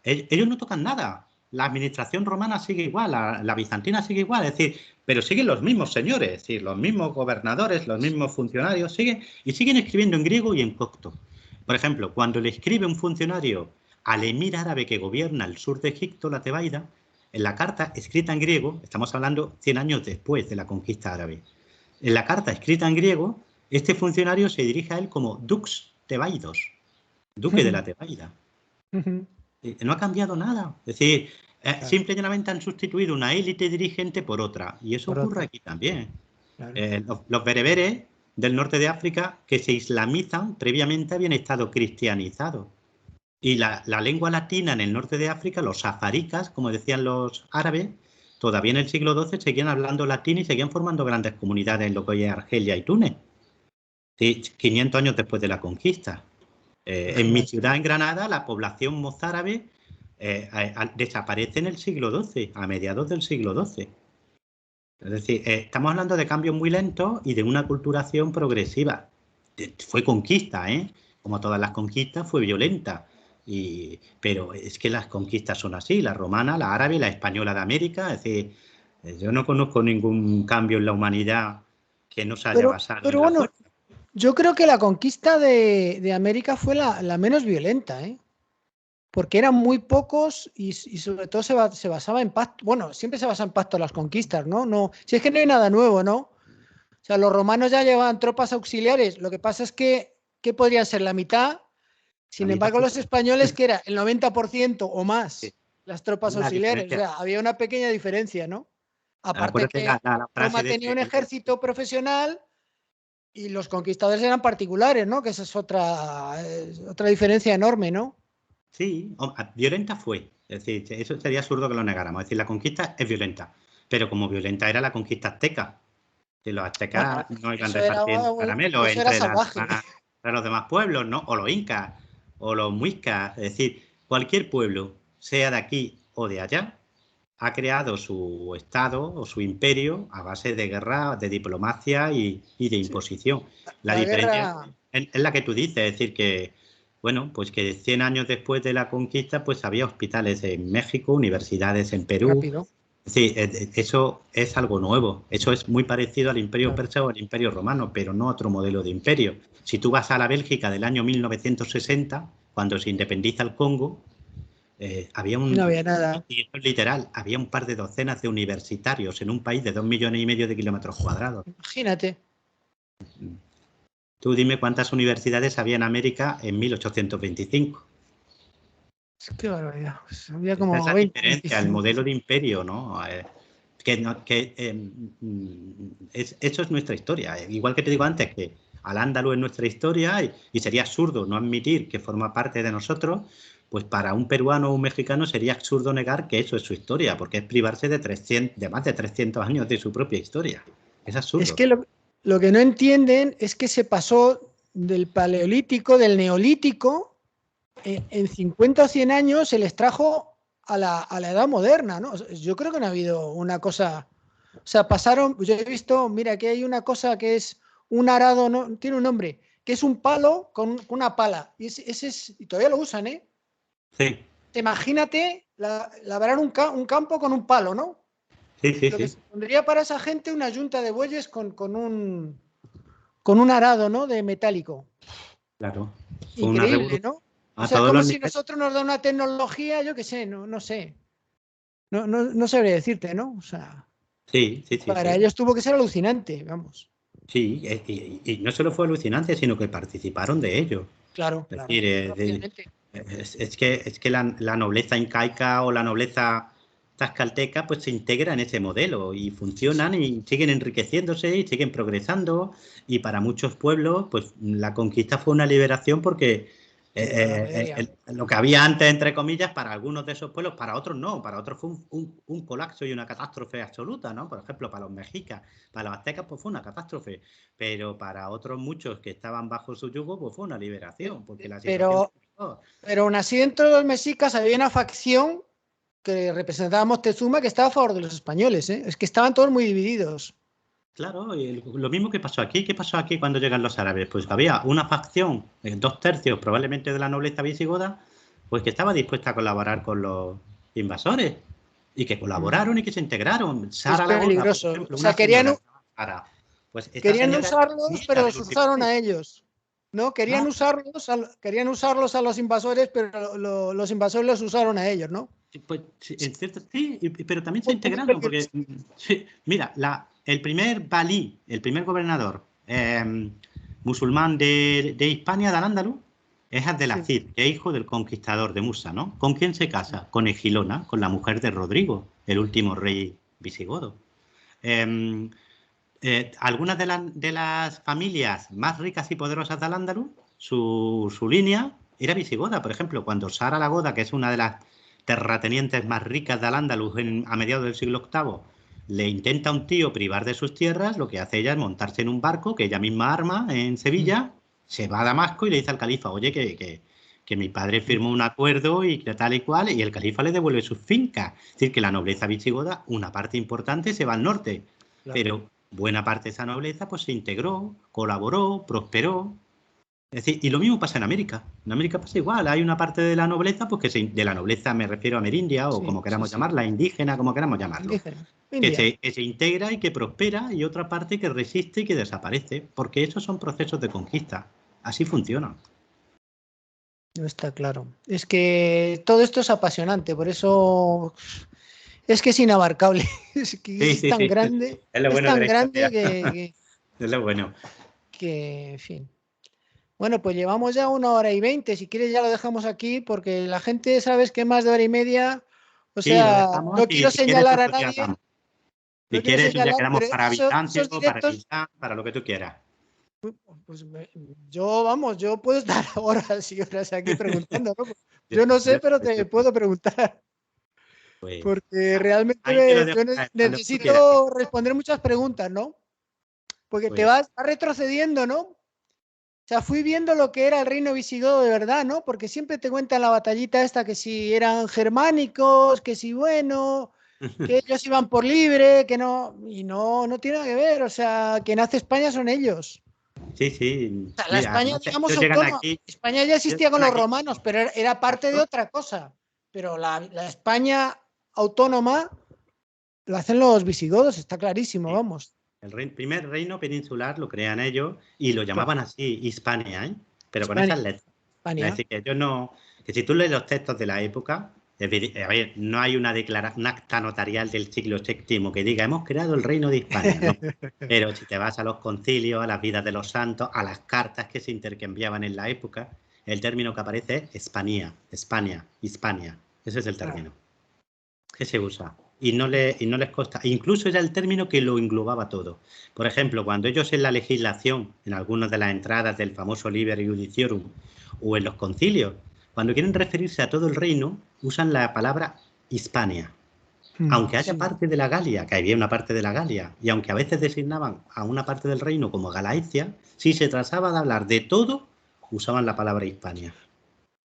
ellos no tocan nada. La administración romana sigue igual, la bizantina sigue igual, es decir, pero siguen los mismos señores, es decir, los mismos gobernadores, los mismos funcionarios, siguen escribiendo en griego y en copto. Por ejemplo, cuando le escribe un funcionario al emir árabe que gobierna el sur de Egipto, la Tebaida, en la carta escrita en griego, estamos hablando 100 años después de la conquista árabe, en la carta escrita en griego, este funcionario se dirige a él como Dux Tebaidos, duque de la Tebaida. No ha cambiado nada. Es decir, Claro, simple y llanamente han sustituido una élite dirigente por otra. Y eso por ocurre otra, aquí también. claro. Los bereberes del norte de África que se islamizan previamente habían estado cristianizados. Y la lengua latina en el norte de África, los safaricas, como decían los árabes, todavía en el siglo XII seguían hablando latín y seguían formando grandes comunidades en lo que hoy es Argelia y Túnez. Sí, 500 años después de la conquista. En mi Imagínate. ciudad, en Granada, la población mozárabe desaparece en el siglo XII, a mediados del siglo XII. Es decir, estamos hablando de cambios muy lentos y de una aculturación progresiva. Fue conquista, ¿eh? Como todas las conquistas, fue violenta. Pero es que las conquistas son así, la romana, la árabe, la española de América. Es decir, yo no conozco ningún cambio en la humanidad que no se haya basado Pero en la bueno, fuerza. yo creo que la conquista de América fue la menos violenta, ¿eh? Porque eran muy pocos y sobre todo se basaba en pacto. Bueno, siempre se basa en pacto las conquistas, ¿no? No, si es que no hay nada nuevo, ¿no? O sea, los romanos ya llevaban tropas auxiliares. Lo que pasa es que podrían ser la mitad. La Sin mitad embargo, fue los españoles, que era el 90% o más, las tropas la auxiliares. O diferencia. sea, había una pequeña diferencia, ¿no? Aparte Acuérdate que la frase Roma de tenía un ejército profesional y los conquistadores eran particulares, ¿no? Que esa es otra diferencia enorme, ¿no? sí, violenta fue. Es decir, eso sería absurdo que lo negáramos. Es decir, la conquista es violenta, pero como violenta era la conquista azteca. Que los Bueno, aztecas no iban repartiendo caramelos eso era salvaje. entre los demás pueblos, ¿no? O los incas, o los muiscas. Es decir, cualquier pueblo, sea de aquí o de allá, ha creado su estado o su imperio a base de guerra, de diplomacia y de Sí, imposición. La la diferencia guerra es la que tú dices, es decir, que, bueno, pues que 100 años después de la conquista, pues había hospitales en México, universidades en Perú. rápido. Sí, eso es algo nuevo. Eso es muy parecido al Imperio Claro. Persa o al Imperio Romano, pero no otro modelo de imperio. Si tú vas a la Bélgica del año 1960, cuando se independiza el Congo, había No un, había nada. y esto es literal, había un par de docenas de universitarios en un país de 2,5 millones de kilómetros cuadrados. Imagínate. Tú dime cuántas universidades había en América en 1825. Qué barbaridad. Pues había Esa es como la 20, diferencia, el 25. modelo de imperio, ¿no? Eso es nuestra historia. Igual que te digo antes que Al-Ándalus es nuestra historia y sería absurdo no admitir que forma parte de nosotros, pues para un peruano o un mexicano sería absurdo negar que eso es su historia, porque es privarse de más de 300 años de su propia historia. Es Es absurdo. que lo que no entienden es que se pasó del paleolítico, del neolítico, en 50 o 100 años se les trajo a la edad moderna, ¿no? Yo creo que no ha habido una cosa O sea, pasaron, yo he visto, mira, que hay una cosa que es un arado, no, tiene un nombre, que es un palo con una pala. Y ese es, y todavía lo usan, ¿eh? Sí, Imagínate labrar un campo con un palo, ¿no? sí, sí, Lo que sí, se pondría para esa gente una yunta de bueyes con un arado, ¿no? De metálico. claro. Fue una Increíble, revolución ¿no? O a sea, todos como los si niveles. nosotros nos da una tecnología, yo qué sé, no sé. No sabría decirte, ¿no? O sea, Sí, sí, sí, para sí. ellos tuvo que ser alucinante, vamos. Sí, y no solo fue alucinante, sino que participaron de ello. Claro, Es claro. decir, Obviamente. es que la nobleza incaica o la nobleza tlaxcalteca pues se integra en ese modelo y Sí, funcionan sí. y siguen enriqueciéndose y siguen progresando y para muchos pueblos pues la conquista fue una liberación porque Sí, para la mayoría. lo que había antes entre comillas para algunos de esos pueblos, para otros no, para otros fue un colapso y una catástrofe absoluta, ¿no? Por ejemplo, para los mexicas, para los aztecas pues fue una catástrofe, pero para otros muchos que estaban bajo su yugo, pues fue una liberación, porque la situación Pero, fue mejor. pero aún así, dentro de los mexicas había una facción que representaba a Moctezuma que estaba a favor de los españoles, ¿eh? Es que estaban todos muy divididos. Claro, y lo mismo que pasó aquí. ¿Qué pasó aquí cuando llegan los árabes? Pues había una facción, 2/3 probablemente de la nobleza visigoda, pues que estaba dispuesta a colaborar con los invasores y que Mm. colaboraron y que se integraron. Es Sara la Gorda, por peligroso. O ejemplo, una sea, señora que se llama Sara. Pues esta querían señora era usarlos, nieta pero de los Luis usaron Vicente. a ellos. ¿No? Claro, Querían usarlos a los invasores, pero los invasores los usaron a ellos, ¿no? sí, pues, sí, en cierto, sí, pero también se Muy, muy integraron, porque peligroso. sí, mira, el primer valí, el primer gobernador musulmán de Hispania, de Al-Ándalus, es Sí, Abdelazid, que es hijo del conquistador de Musa, ¿no? ¿Con quién se sí. casa? Con Egilona, con la mujer de Rodrigo, el último rey visigodo. Eh, Algunas de las familias más ricas y poderosas de Al-Ándalus, su línea era visigoda. Por ejemplo, cuando Sara la Goda, que es una de las terratenientes más ricas de Al-Ándalus a mediados del siglo VIII, le intenta a un tío privar de sus tierras, lo que hace ella es montarse en un barco que ella misma arma en Mm, Sevilla, se va a Damasco y le dice al califa, oye, que mi padre mm. firmó un acuerdo y que tal y cual, y el califa le devuelve sus fincas. Es decir, que la nobleza visigoda, una parte importante se va al norte, Claro. pero buena parte de esa nobleza pues se integró, colaboró, prosperó. Es decir, y lo mismo pasa en América. En América pasa igual. Hay una parte de la nobleza, pues de la nobleza me refiero a amerindia o como Sí, sí, queramos sí. llamarla, indígena, como queramos llamarlo, Indígena. que India. se integra y que prospera y otra parte que resiste y que desaparece, porque esos son procesos de conquista. Así funciona. No está claro. Es que todo esto es apasionante, por eso es que es inabarcable. Es que Sí, es sí, tan sí. grande, Es lo es bueno de tan la grande historia. que, Es lo bueno. en fin. Bueno, pues llevamos ya 1 hora y 20. Si quieres ya lo dejamos aquí porque la gente, sabes que más de hora y media, o Sí, lo sea, dejamos no y quiero si quieres señalar a otro día nadie, hablamos. no Si quiero quieres un día señalar, quedamos pero para esos Bizancio, para directos, Islam, para lo que tú quieras. pues yo, vamos, yo puedo estar horas y horas aquí preguntando, ¿no? Yo, Yo no sé, yo pero sabes, te puedo preguntar, pues porque realmente ahí te lo dejo yo cuando tú quieras. necesito responder muchas preguntas, ¿no? Porque te Pues vas retrocediendo, ¿no? O sea, fui viendo lo que era el reino visigodo de verdad, ¿no? Porque siempre te cuentan la batallita esta que si eran germánicos, que si bueno, que ellos iban por libre, que no, y no tiene nada que ver, o sea, quien hace España son ellos. sí, sí. O sea, la Mira, España, además digamos, ellos llegan autónoma. aquí, España ya ellos existía con llegan los aquí romanos, pero era parte de exacto, otra cosa. Pero la España autónoma la hacen los visigodos, está clarísimo, sí. vamos. El primer reino peninsular lo crean ellos y lo Claro, llamaban así, Hispania, ¿eh? Pero con España, esas letras. Es España. decir, que ellos no, que si tú lees los textos de la época, a ver, no hay un acta notarial del siglo VII que diga hemos creado el reino de Hispania, no. Pero si te vas a los concilios, a las vidas de los santos, a las cartas que se intercambiaban en la época, el término que aparece es Hispania, España, Hispania. Ese es el Claro. término que se usa. Y no les consta. Incluso era el término que lo englobaba todo. Por ejemplo, cuando ellos en la legislación, en algunas de las entradas del famoso Liber Judiciorum o en los concilios, cuando quieren referirse a todo el reino, usan la palabra Hispania. Aunque haya Sí. parte de la Galia, que había una parte de la Galia, y aunque a veces designaban a una parte del reino como Galaecia, si se trataba de hablar de todo, usaban la palabra Hispania.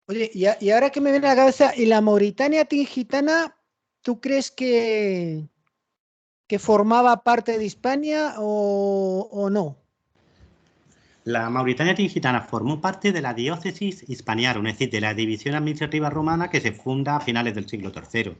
Oye, y ahora que me viene a la cabeza, ¿y la Mauritania tingitana, tú crees que formaba parte de Hispania o no? La Mauritania Tingitana formó parte de la diócesis hispaniarum, es decir, de la división administrativa romana que se funda a finales del siglo III.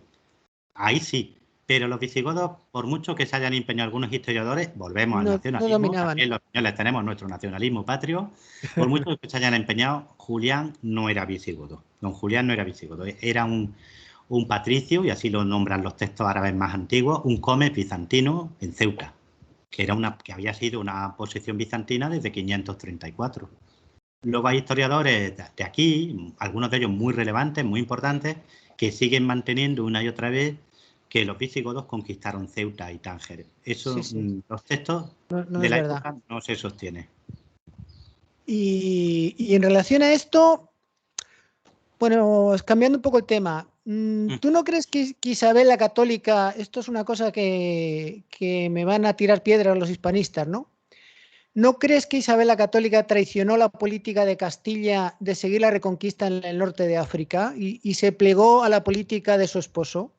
Ahí sí, pero los visigodos, por mucho que se hayan empeñado algunos historiadores, volvemos al No nacionalismo, dominaban. también los españoles tenemos nuestro nacionalismo patrio, por mucho que se hayan empeñado, Julián no era visigodo. Don Julián no era visigodo, era un patricio, y así lo nombran los textos árabes más antiguos, un comes bizantino en Ceuta, que había sido una posesión bizantina desde 534. Luego hay historiadores de aquí, algunos de ellos muy relevantes, muy importantes, que siguen manteniendo una y otra vez que los visigodos conquistaron Ceuta y Tánger. Eso, Sí. los textos No de es la verdad. época no se sostiene. Y en relación a esto, bueno, cambiando un poco el tema, ¿tú no crees que Isabel la Católica, esto es una cosa que me van a tirar piedras los hispanistas, ¿no? ¿No crees que Isabel la Católica traicionó la política de Castilla de seguir la reconquista en el norte de África y se plegó a la política de su esposo?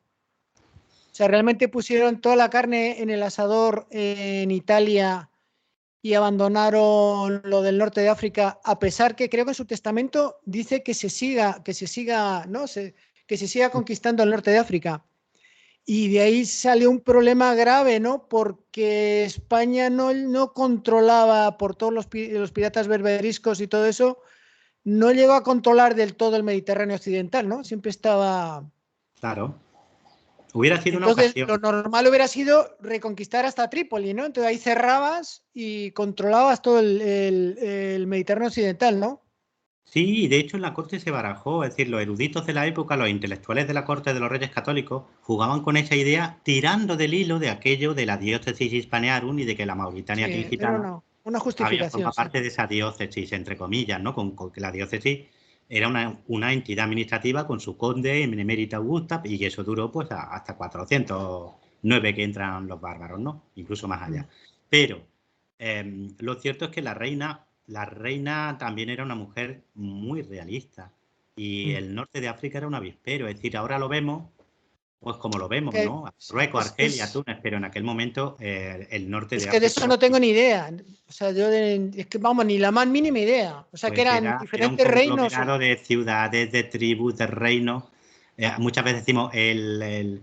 O sea, realmente pusieron toda la carne en el asador en Italia y abandonaron lo del norte de África, a pesar que creo que en su testamento dice que se siga, ¿no? Que se siga conquistando el norte de África. Y de ahí salió un problema grave, ¿no? Porque España no controlaba por todos los piratas berberiscos y todo eso, no llegó a controlar del todo el Mediterráneo occidental, ¿no? Siempre estaba... Claro. Hubiera sido una Entonces, ocasión. lo normal hubiera sido reconquistar hasta Trípoli, ¿no? Entonces ahí cerrabas y controlabas todo el Mediterráneo occidental, ¿no? Sí, de hecho en la corte se barajó, es decir, los eruditos de la época, los intelectuales de la corte de los reyes católicos, jugaban con esa idea tirando del hilo de aquello de la diócesis hispaniarum y de que la Mauritania Sí, era tingitana una había justificación, formado sí. parte de esa diócesis, entre comillas, ¿no? Con que la diócesis era una entidad administrativa con su conde en Emérita Augusta, y eso duró pues hasta 409 que entran los bárbaros, ¿no? Incluso más allá. Pero lo cierto es que la reina también era una mujer muy realista, y el norte de África era un avispero, es decir, ahora lo vemos pues como lo vemos, Que ¿no? Marruecos, es, Argelia, es, Túnez, pero en aquel momento el norte es de que de África eso era no tengo ni idea. O sea, es que vamos, ni la más mínima idea. O sea, que Pues eran era un diferentes reinos. conglomerado de ciudades, de tribus, de reinos. Muchas veces decimos el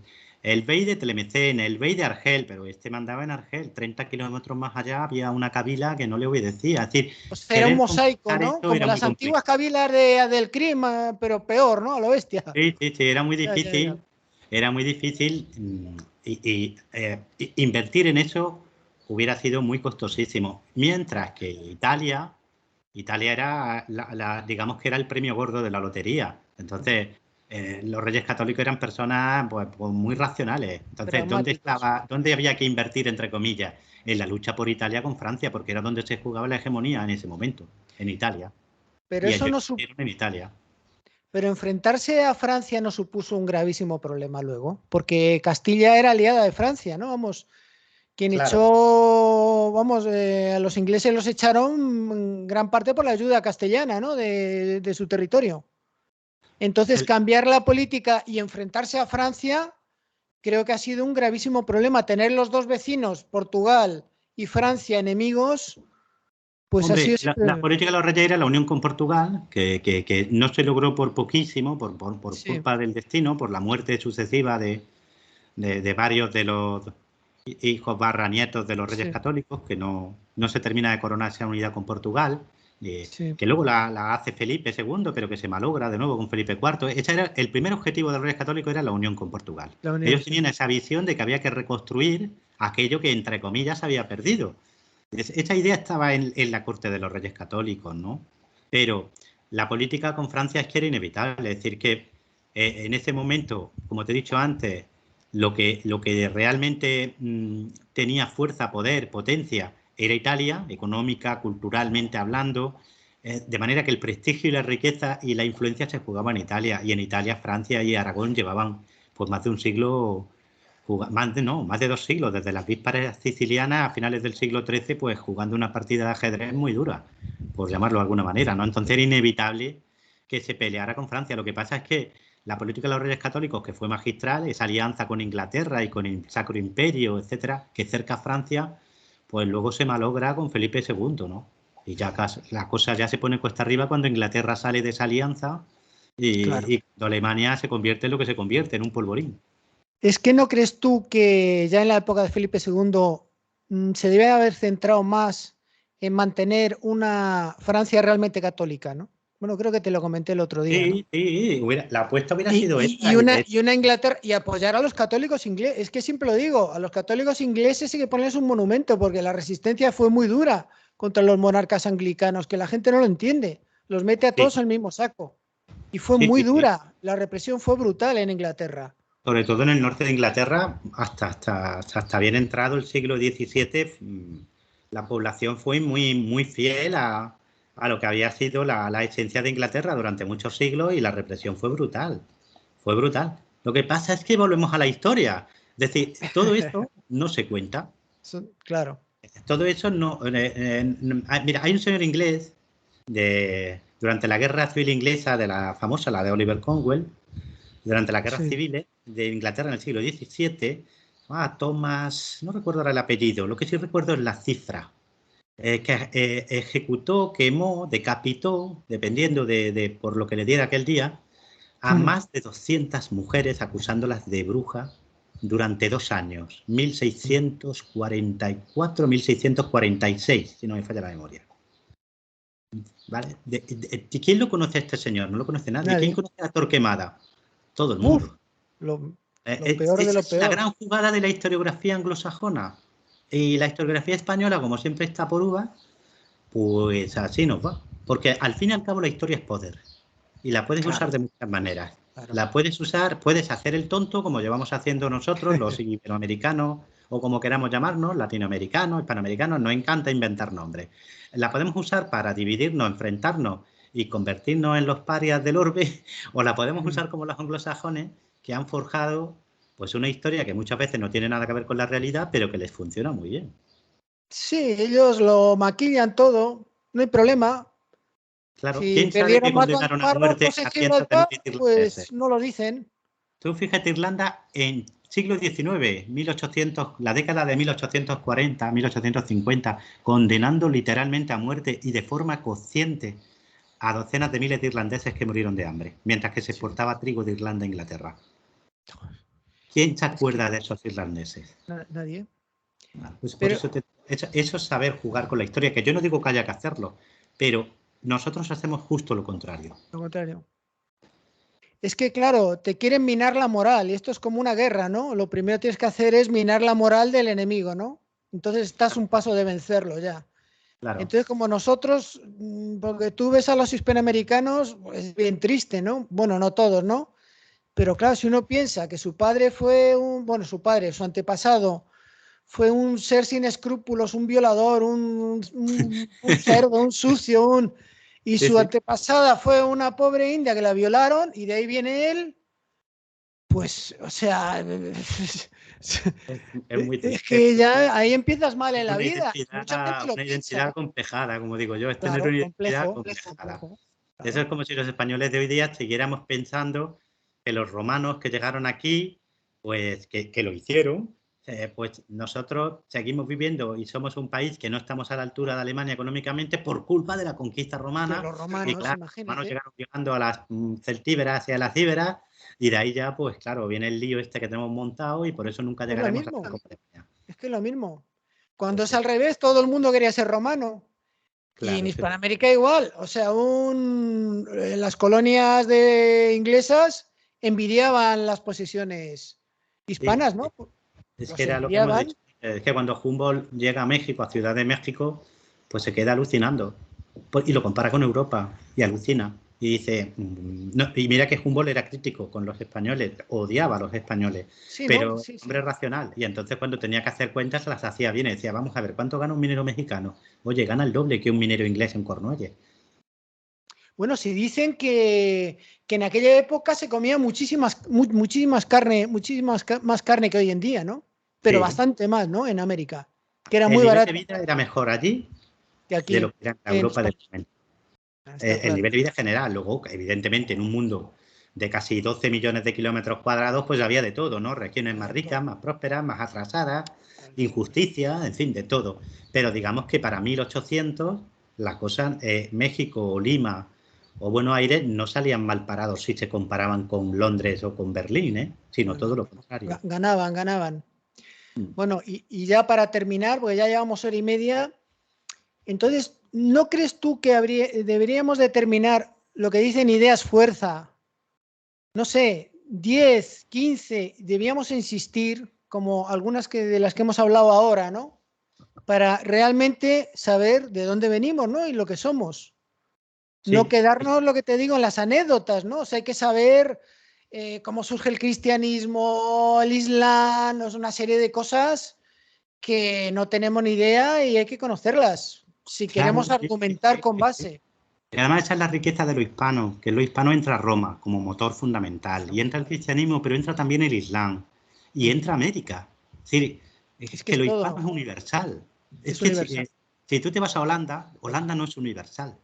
bey de Tlemecén, el bey de Argel, pero este mandaba en Argel. 30 kilómetros más allá había una cabila que no le obedecía. Es decir, O sea, era un querer mosaico, conquistar ¿no? esto Como era muy las complicado. antiguas cabilas del crimen, pero peor, ¿no? A lo bestia. Sí, sí, sí, era muy Ya. difícil. Era muy difícil, invertir en eso hubiera sido muy costosísimo. Mientras que Italia era, digamos que era el premio gordo de la lotería. Entonces, los reyes católicos eran personas pues muy racionales. Entonces, Pragmáticos. ¿dónde había que invertir, entre comillas? En la lucha por Italia con Francia, porque era donde se jugaba la hegemonía en ese momento, en Italia. Pero Y eso ellos no hicieron en Italia. Pero enfrentarse a Francia no supuso un gravísimo problema luego, porque Castilla era aliada de Francia, ¿no? Vamos, quien Claro. echó, vamos, a los ingleses los echaron en gran parte por la ayuda castellana, ¿no? De su territorio. Entonces, El, cambiar la política y enfrentarse a Francia, creo que ha sido un gravísimo problema. Tener los dos vecinos, Portugal y Francia, enemigos, pues ha Hombre, sido la siempre... política de los reyes era la unión con Portugal, que no se logró por poquísimo, por Sí, culpa del destino, por la muerte sucesiva de varios de los hijos barra nietos de los reyes sí, católicos, que no se termina de coronar esa unidad con Portugal, sí. que luego la hace Felipe II, pero que se malogra de nuevo con Felipe IV. Ese era el primer objetivo de los reyes católicos, era la unión con Portugal. La unión, Ellos sí. tenían esa visión de que había que reconstruir aquello que, entre comillas, había perdido. Esa idea estaba en la corte de los reyes católicos, ¿no? Pero la política con Francia es que era inevitable. Es decir, que en ese momento, como te he dicho antes, lo que realmente tenía fuerza, poder, potencia, era Italia, económica, culturalmente hablando, de manera que el prestigio y la riqueza y la influencia se jugaban en Italia. Y en Italia, Francia y Aragón llevaban pues más de un siglo, más de 2 siglos, desde las vísperas sicilianas a finales del siglo XIII, pues jugando una partida de ajedrez muy dura, por llamarlo de alguna manera, ¿no? Entonces era inevitable que se peleara con Francia. Lo que pasa es que la política de los Reyes Católicos, que fue magistral, esa alianza con Inglaterra y con el Sacro Imperio, etcétera, que cerca a Francia, pues luego se malogra con Felipe II, ¿no? Y ya la cosa ya se pone cuesta arriba cuando Inglaterra sale de esa alianza Claro. y cuando Alemania se convierte en lo que se convierte, en un polvorín. ¿Es que no crees tú que ya en la época de Felipe II se debe haber centrado más en mantener una Francia realmente católica, ¿no? Bueno, creo que te lo comenté el otro día, ¿no? Sí, sí, la apuesta hubiera sido esta. Y una Inglaterra y apoyar a los católicos ingleses. Es que siempre lo digo, a los católicos ingleses hay que ponerles un monumento porque la resistencia fue muy dura contra los monarcas anglicanos, que la gente no lo entiende. Los mete a Sí, todos en el mismo saco. Y fue sí, muy sí, sí. dura. La represión fue brutal en Inglaterra. Sobre todo en el norte de Inglaterra, hasta bien entrado el siglo XVII, la población fue muy fiel a lo que había sido la esencia de Inglaterra durante muchos siglos y la represión fue brutal. Fue brutal. Lo que pasa es que volvemos a la historia. Es decir, todo esto no se cuenta. Claro. Todo eso no. Mira, hay un señor inglés durante la guerra civil inglesa, de la famosa, la de Oliver Cromwell, durante las guerras Sí. civiles de Inglaterra en el siglo XVII, Thomas, no recuerdo ahora el apellido, lo que sí recuerdo es la cifra, que ejecutó, quemó, decapitó, dependiendo por lo que le diera aquel día, a más de 200 mujeres acusándolas de brujas durante 2 años, 1644-1646, si no me falla la memoria. ¿Vale? ¿Quién lo conoce a este señor? No lo conoce nadie. ¿Quién Nadie. conoce a Torquemada? Todo el Uf, mundo. lo peor de Esa lo es la peor. gran jugada de la historiografía anglosajona. Y la historiografía española, como siempre está por uvas, pues así nos va. Porque al fin y al cabo la historia es poder. Y la puedes usar Claro, de muchas maneras. claro. La puedes usar, puedes hacer el tonto, como llevamos haciendo nosotros, los iberoamericanos, o como queramos llamarnos, latinoamericanos, hispanoamericanos, nos encanta inventar nombres. La podemos usar para dividirnos, enfrentarnos y convertirnos en los parias del orbe, o la podemos usar como los anglosajones, que han forjado pues una historia que muchas veces no tiene nada que ver con la realidad, pero que les funciona muy bien. Sí, ellos lo maquillan todo, no hay problema. Claro, Si ¿quién sabe que perdieron condenaron a muerte Marruecos en a cientos de Gibraltar, miles de irlandeses? pues no lo dicen. Tú fíjate, Irlanda en siglo XIX, 1800, la década de 1840, 1850, condenando literalmente a muerte y de forma consciente a docenas de miles de irlandeses que murieron de hambre, mientras que se Sí, exportaba trigo de Irlanda a Inglaterra. ¿Quién se es que acuerda de esos irlandeses? nadie. Pues por Pero eso, eso es saber jugar con la historia, que yo no digo que haya que hacerlo, pero nosotros hacemos justo lo contrario. lo contrario. Es que, claro, te quieren minar la moral y esto es como una guerra, ¿no? Lo primero que tienes que hacer es minar la moral del enemigo, ¿no? Entonces estás un paso de vencerlo ya. Claro. Entonces, como nosotros, porque tú ves a los hispanoamericanos, es bien triste, ¿no? Bueno, no todos, ¿no? Pero claro, si uno piensa que su padre fue bueno, su padre, su antepasado, fue un ser sin escrúpulos, un violador, un cerdo, un sucio, y Sí, su sí. antepasada fue una pobre india que la violaron y de ahí viene él, pues, o sea, Es muy es triste. que ya ahí empiezas mal en la vida. Mucha gente lo Una identidad piensa. acomplejada, como digo yo, es tener Claro, una identidad complejo, acomplejada. complejo. Eso Claro. es como si los españoles de hoy día siguiéramos pensando que los romanos que llegaron aquí, pues que lo hicieron, pues nosotros seguimos viviendo y somos un país que no estamos a la altura de Alemania económicamente por culpa de la conquista De romana. los Y romanos, claro, los romanos imagínate. llegaron llegando a las celtíberas y a las íberas, y de ahí ya, pues claro, viene el lío este que tenemos montado y por eso nunca Es lo llegaremos a mismo, la España. es que es lo mismo. Cuando Pues es sí, al revés, todo el mundo quería ser romano. Y en claro, sí. Hispanoamérica igual. O sea, las colonias inglesas envidiaban las posesiones Sí, hispanas, ¿no? es que Los era lo que hemos envidiaban. dicho. Es que cuando Humboldt llega a México, a Ciudad de México, pues se queda alucinando. Y lo compara con Europa y alucina. Y dice, no, y mira que Humboldt era crítico con los españoles, odiaba a los españoles, Sí, ¿no? pero Sí, hombre sí. racional. Y entonces cuando tenía que hacer cuentas las hacía bien. Y decía, vamos a ver, ¿cuánto gana un minero mexicano? Oye, gana el doble que un minero inglés en Cornualles. Bueno, sí dicen que en aquella época se comía muchísimas carne, más carne que hoy en día, ¿no? Pero Sí, bastante más, ¿no? En América, que era el muy nivel de barato vida era mejor allí que de lo aquí, que era en la en Europa del España. momento. Está El claro. nivel de vida general. Luego, evidentemente, en un mundo de casi 12 millones de kilómetros cuadrados, pues había de todo, ¿no? Regiones más ricas, más prósperas, más atrasadas, injusticia, en fin, de todo. Pero digamos que para 1800 la cosa, México o Lima o Buenos Aires no salían mal parados si se comparaban con Londres o con Berlín, sino todo lo contrario. Ganaban, ganaban. Bueno, y ya para terminar, porque ya llevamos hora y media, entonces, ¿no crees tú que deberíamos determinar lo que dicen ideas fuerza? No sé, 10, 15, debíamos insistir, como algunas de las que hemos hablado ahora, ¿no? Para realmente saber de dónde venimos, ¿no? Y lo que somos. Sí. No quedarnos, lo que te digo, en las anécdotas, ¿no? O sea, hay que saber cómo surge el cristianismo, el islam, es una serie de cosas que no tenemos ni idea y hay que conocerlas si Claro, queremos argumentar con base. y además esa es la riqueza de lo hispano, que en lo hispano entra Roma como motor fundamental, y entra el cristianismo, pero entra también el islam, y entra América. Es decir, es que que es lo todo, hispano es universal. Es es que universal. si tú te vas a Holanda, Holanda no es universal.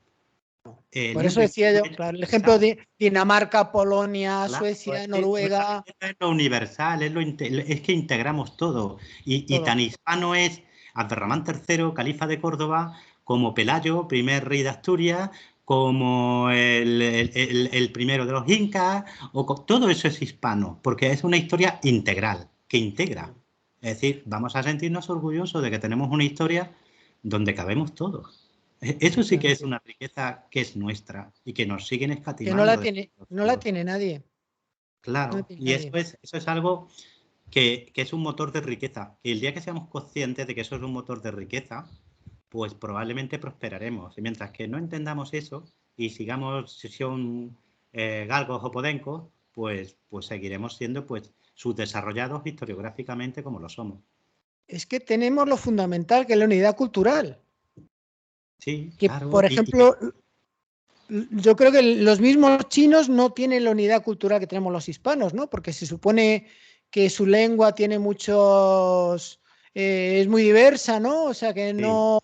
El Por eso mundo decía hispano yo, es claro, el ejemplo universal. de Dinamarca, Polonia, Claro, Suecia, nuestra Noruega, riqueza es lo universal, es que integramos todo. Y todo. tan hispano es Abderramán III, califa de Córdoba, como Pelayo, primer rey de Asturias, como el primero de los incas, todo eso es hispano, porque es una historia integral, que integra. Es decir, vamos a sentirnos orgullosos de que tenemos una historia donde cabemos todos. Eso sí que es una riqueza que es nuestra y que nos siguen Que no escatimando. la tiene, no la tiene nadie. No la Claro, tiene y nadie. eso es algo que es un motor de riqueza. Y el día que seamos conscientes de que eso es un motor de riqueza, pues probablemente prosperaremos. Y mientras que no entendamos eso y sigamos si son galgos o podencos, pues seguiremos siendo pues subdesarrollados historiográficamente como lo somos. Es que tenemos lo fundamental, que es la unidad cultural. Sí, Que, claro. por ejemplo, yo creo que los mismos chinos no tienen la unidad cultural que tenemos los hispanos, ¿no? Porque se supone que su lengua tiene muchos, es muy diversa, ¿no? O sea, que Sí. no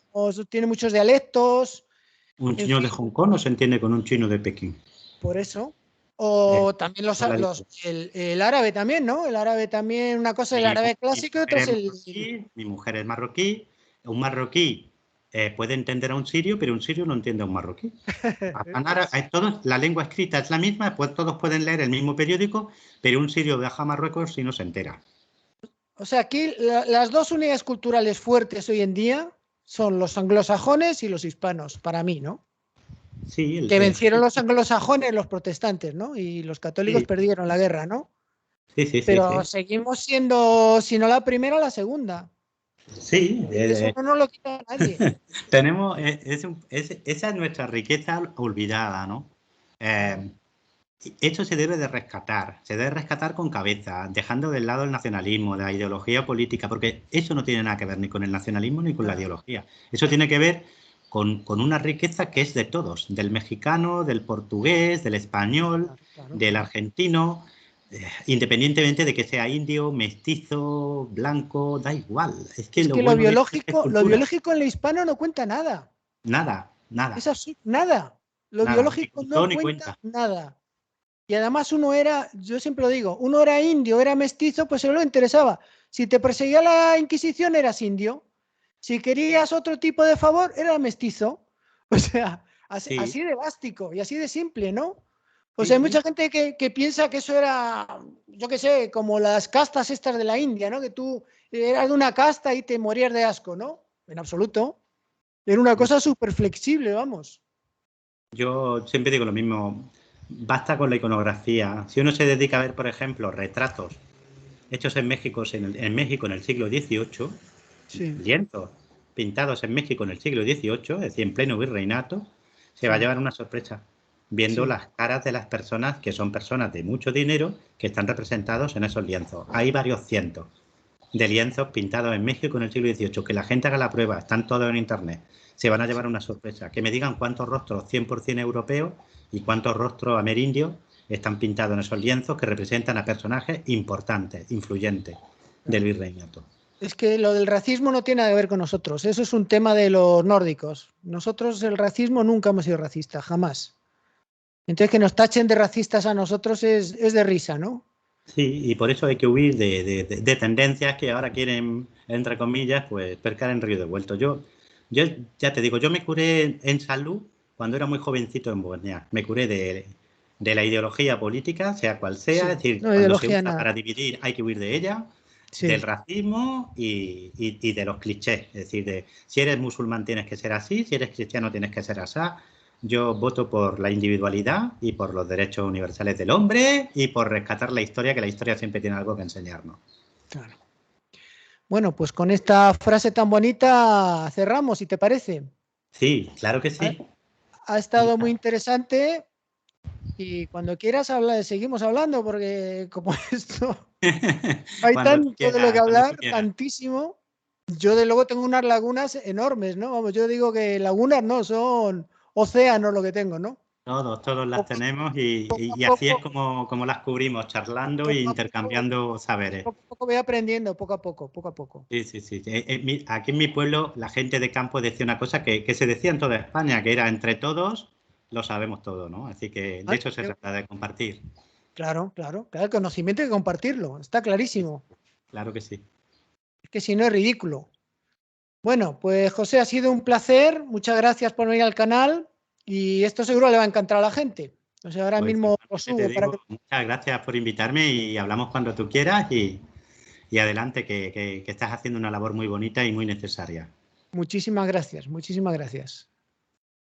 tiene muchos dialectos, Un en chino de fin, Hong Kong no se entiende con un chino de Pekín. por eso. Es O también la diferencia. el árabe también, ¿no? El árabe también, una cosa es el árabe Mi clásico y mujer otra es es el... marroquí, mi mujer es marroquí. Un marroquí puede entender a un sirio, pero un sirio no entiende a un marroquí. La lengua escrita es la misma, pues todos pueden leer el mismo periódico, pero un sirio viaja a Marruecos y no se entera. O sea, aquí las dos unidades culturales fuertes hoy en día son los anglosajones y los hispanos, para mí, ¿no? Sí, Que vencieron los anglosajones, los protestantes, ¿no? Y los católicos sí, perdieron la guerra, ¿no? sí, sí, sí, Pero sí. seguimos siendo, si no la primera, la segunda. Sí, Y eso no nos lo quita nadie. tenemos, esa es nuestra riqueza olvidada, ¿no? Claro. Esto se debe rescatar con cabeza, dejando de lado el nacionalismo, la ideología política, porque eso no tiene nada que ver ni con el nacionalismo ni con la Nada. ideología. Eso tiene que ver con una riqueza que es de todos, del mexicano, del portugués, del español, Claro, claro. del argentino, independientemente de que sea indio, mestizo, blanco, da igual. Es que Es lo que bueno de esto es que es lo cultura. biológico en el hispano no cuenta nada. Nada, nada, Es nada. Lo nada. Ni biológico contó no ni cuenta cuenta. nada. Y además uno era, yo siempre lo digo, uno era indio, era mestizo, pues se lo interesaba. Si te perseguía la Inquisición, eras indio. Si querías otro tipo de favor, era mestizo. O sea, así, Sí, así de básico y así de simple, ¿no? O sí, sea, hay mucha sí. gente que piensa que eso era, yo qué sé, como las castas estas de la India, ¿no? Que tú eras de una casta y te morías de asco, ¿no? En absoluto. Era una cosa súper flexible, vamos. Yo siempre digo lo mismo, basta con la iconografía. Si uno se dedica a ver, por ejemplo, retratos hechos en México en el siglo XVIII, Sí, lienzos pintados en México en el siglo XVIII, es decir, en pleno virreinato, se va a sí, llevar una sorpresa viendo sí. las caras de las personas que son personas de mucho dinero que están representados en esos lienzos. Hay varios cientos de lienzos pintados en México en el siglo XVIII. Que la gente haga la prueba, están todos en internet. Se van a llevar una sorpresa. Que me digan cuántos rostros 100% europeos y cuántos rostros amerindios están pintados en esos lienzos que representan a personajes importantes, influyentes del Claro. virreinato. Es que lo del racismo no tiene nada que ver con nosotros. Eso es un tema de los nórdicos. Nosotros el racismo nunca hemos sido racistas, jamás. Entonces que nos tachen de racistas a nosotros es de risa, ¿no? Sí, y por eso hay que huir de tendencias que ahora quieren, entre comillas, pues pescar en río revuelto. Yo ya te digo, yo me curé en salud cuando era muy jovencito en Bosnia. Me curé de la ideología política, sea cual sea, es Sí, decir, no cuando se ideología usa nada. para dividir hay que huir de ella, del Sí, racismo y de los clichés. Es decir, de si eres musulmán tienes que ser así, si eres cristiano tienes que ser así. Yo voto por la individualidad y por los derechos universales del hombre y por rescatar la historia, que la historia siempre tiene algo que enseñarnos. claro. Bueno, pues con esta frase tan bonita cerramos, si te parece. Sí, claro que Ha, sí. ha estado muy interesante y cuando quieras seguimos hablando porque como esto hay tanto de lo que Cuando tú hablar, quieras. tantísimo. Yo de luego tengo unas lagunas enormes, ¿no? Vamos, yo digo que lagunas no, son océanos lo que tengo, ¿no? Todos las Poco, tenemos poco a y así es poco, como las cubrimos, charlando e poco a poco, intercambiando saberes. poco a poco voy aprendiendo, poco a poco, poco a poco. Sí, sí, sí. Aquí en mi pueblo la gente de campo decía una cosa que se decía en toda España, que era entre todos lo sabemos todo, ¿no? Así que de Ay, eso se trata, de compartir. claro, claro, claro, el conocimiento hay que compartirlo, está Sí, sí, clarísimo. claro que sí. Es que si no es ridículo. Bueno, pues José, ha sido un placer. Muchas gracias por venir al canal y esto seguro le va a encantar a la gente. O sea, ahora Pues mismo lo igualmente te subo para que... digo, muchas gracias por invitarme y hablamos cuando tú quieras y adelante, que estás haciendo una labor muy bonita y muy necesaria. Muchísimas gracias, muchísimas gracias.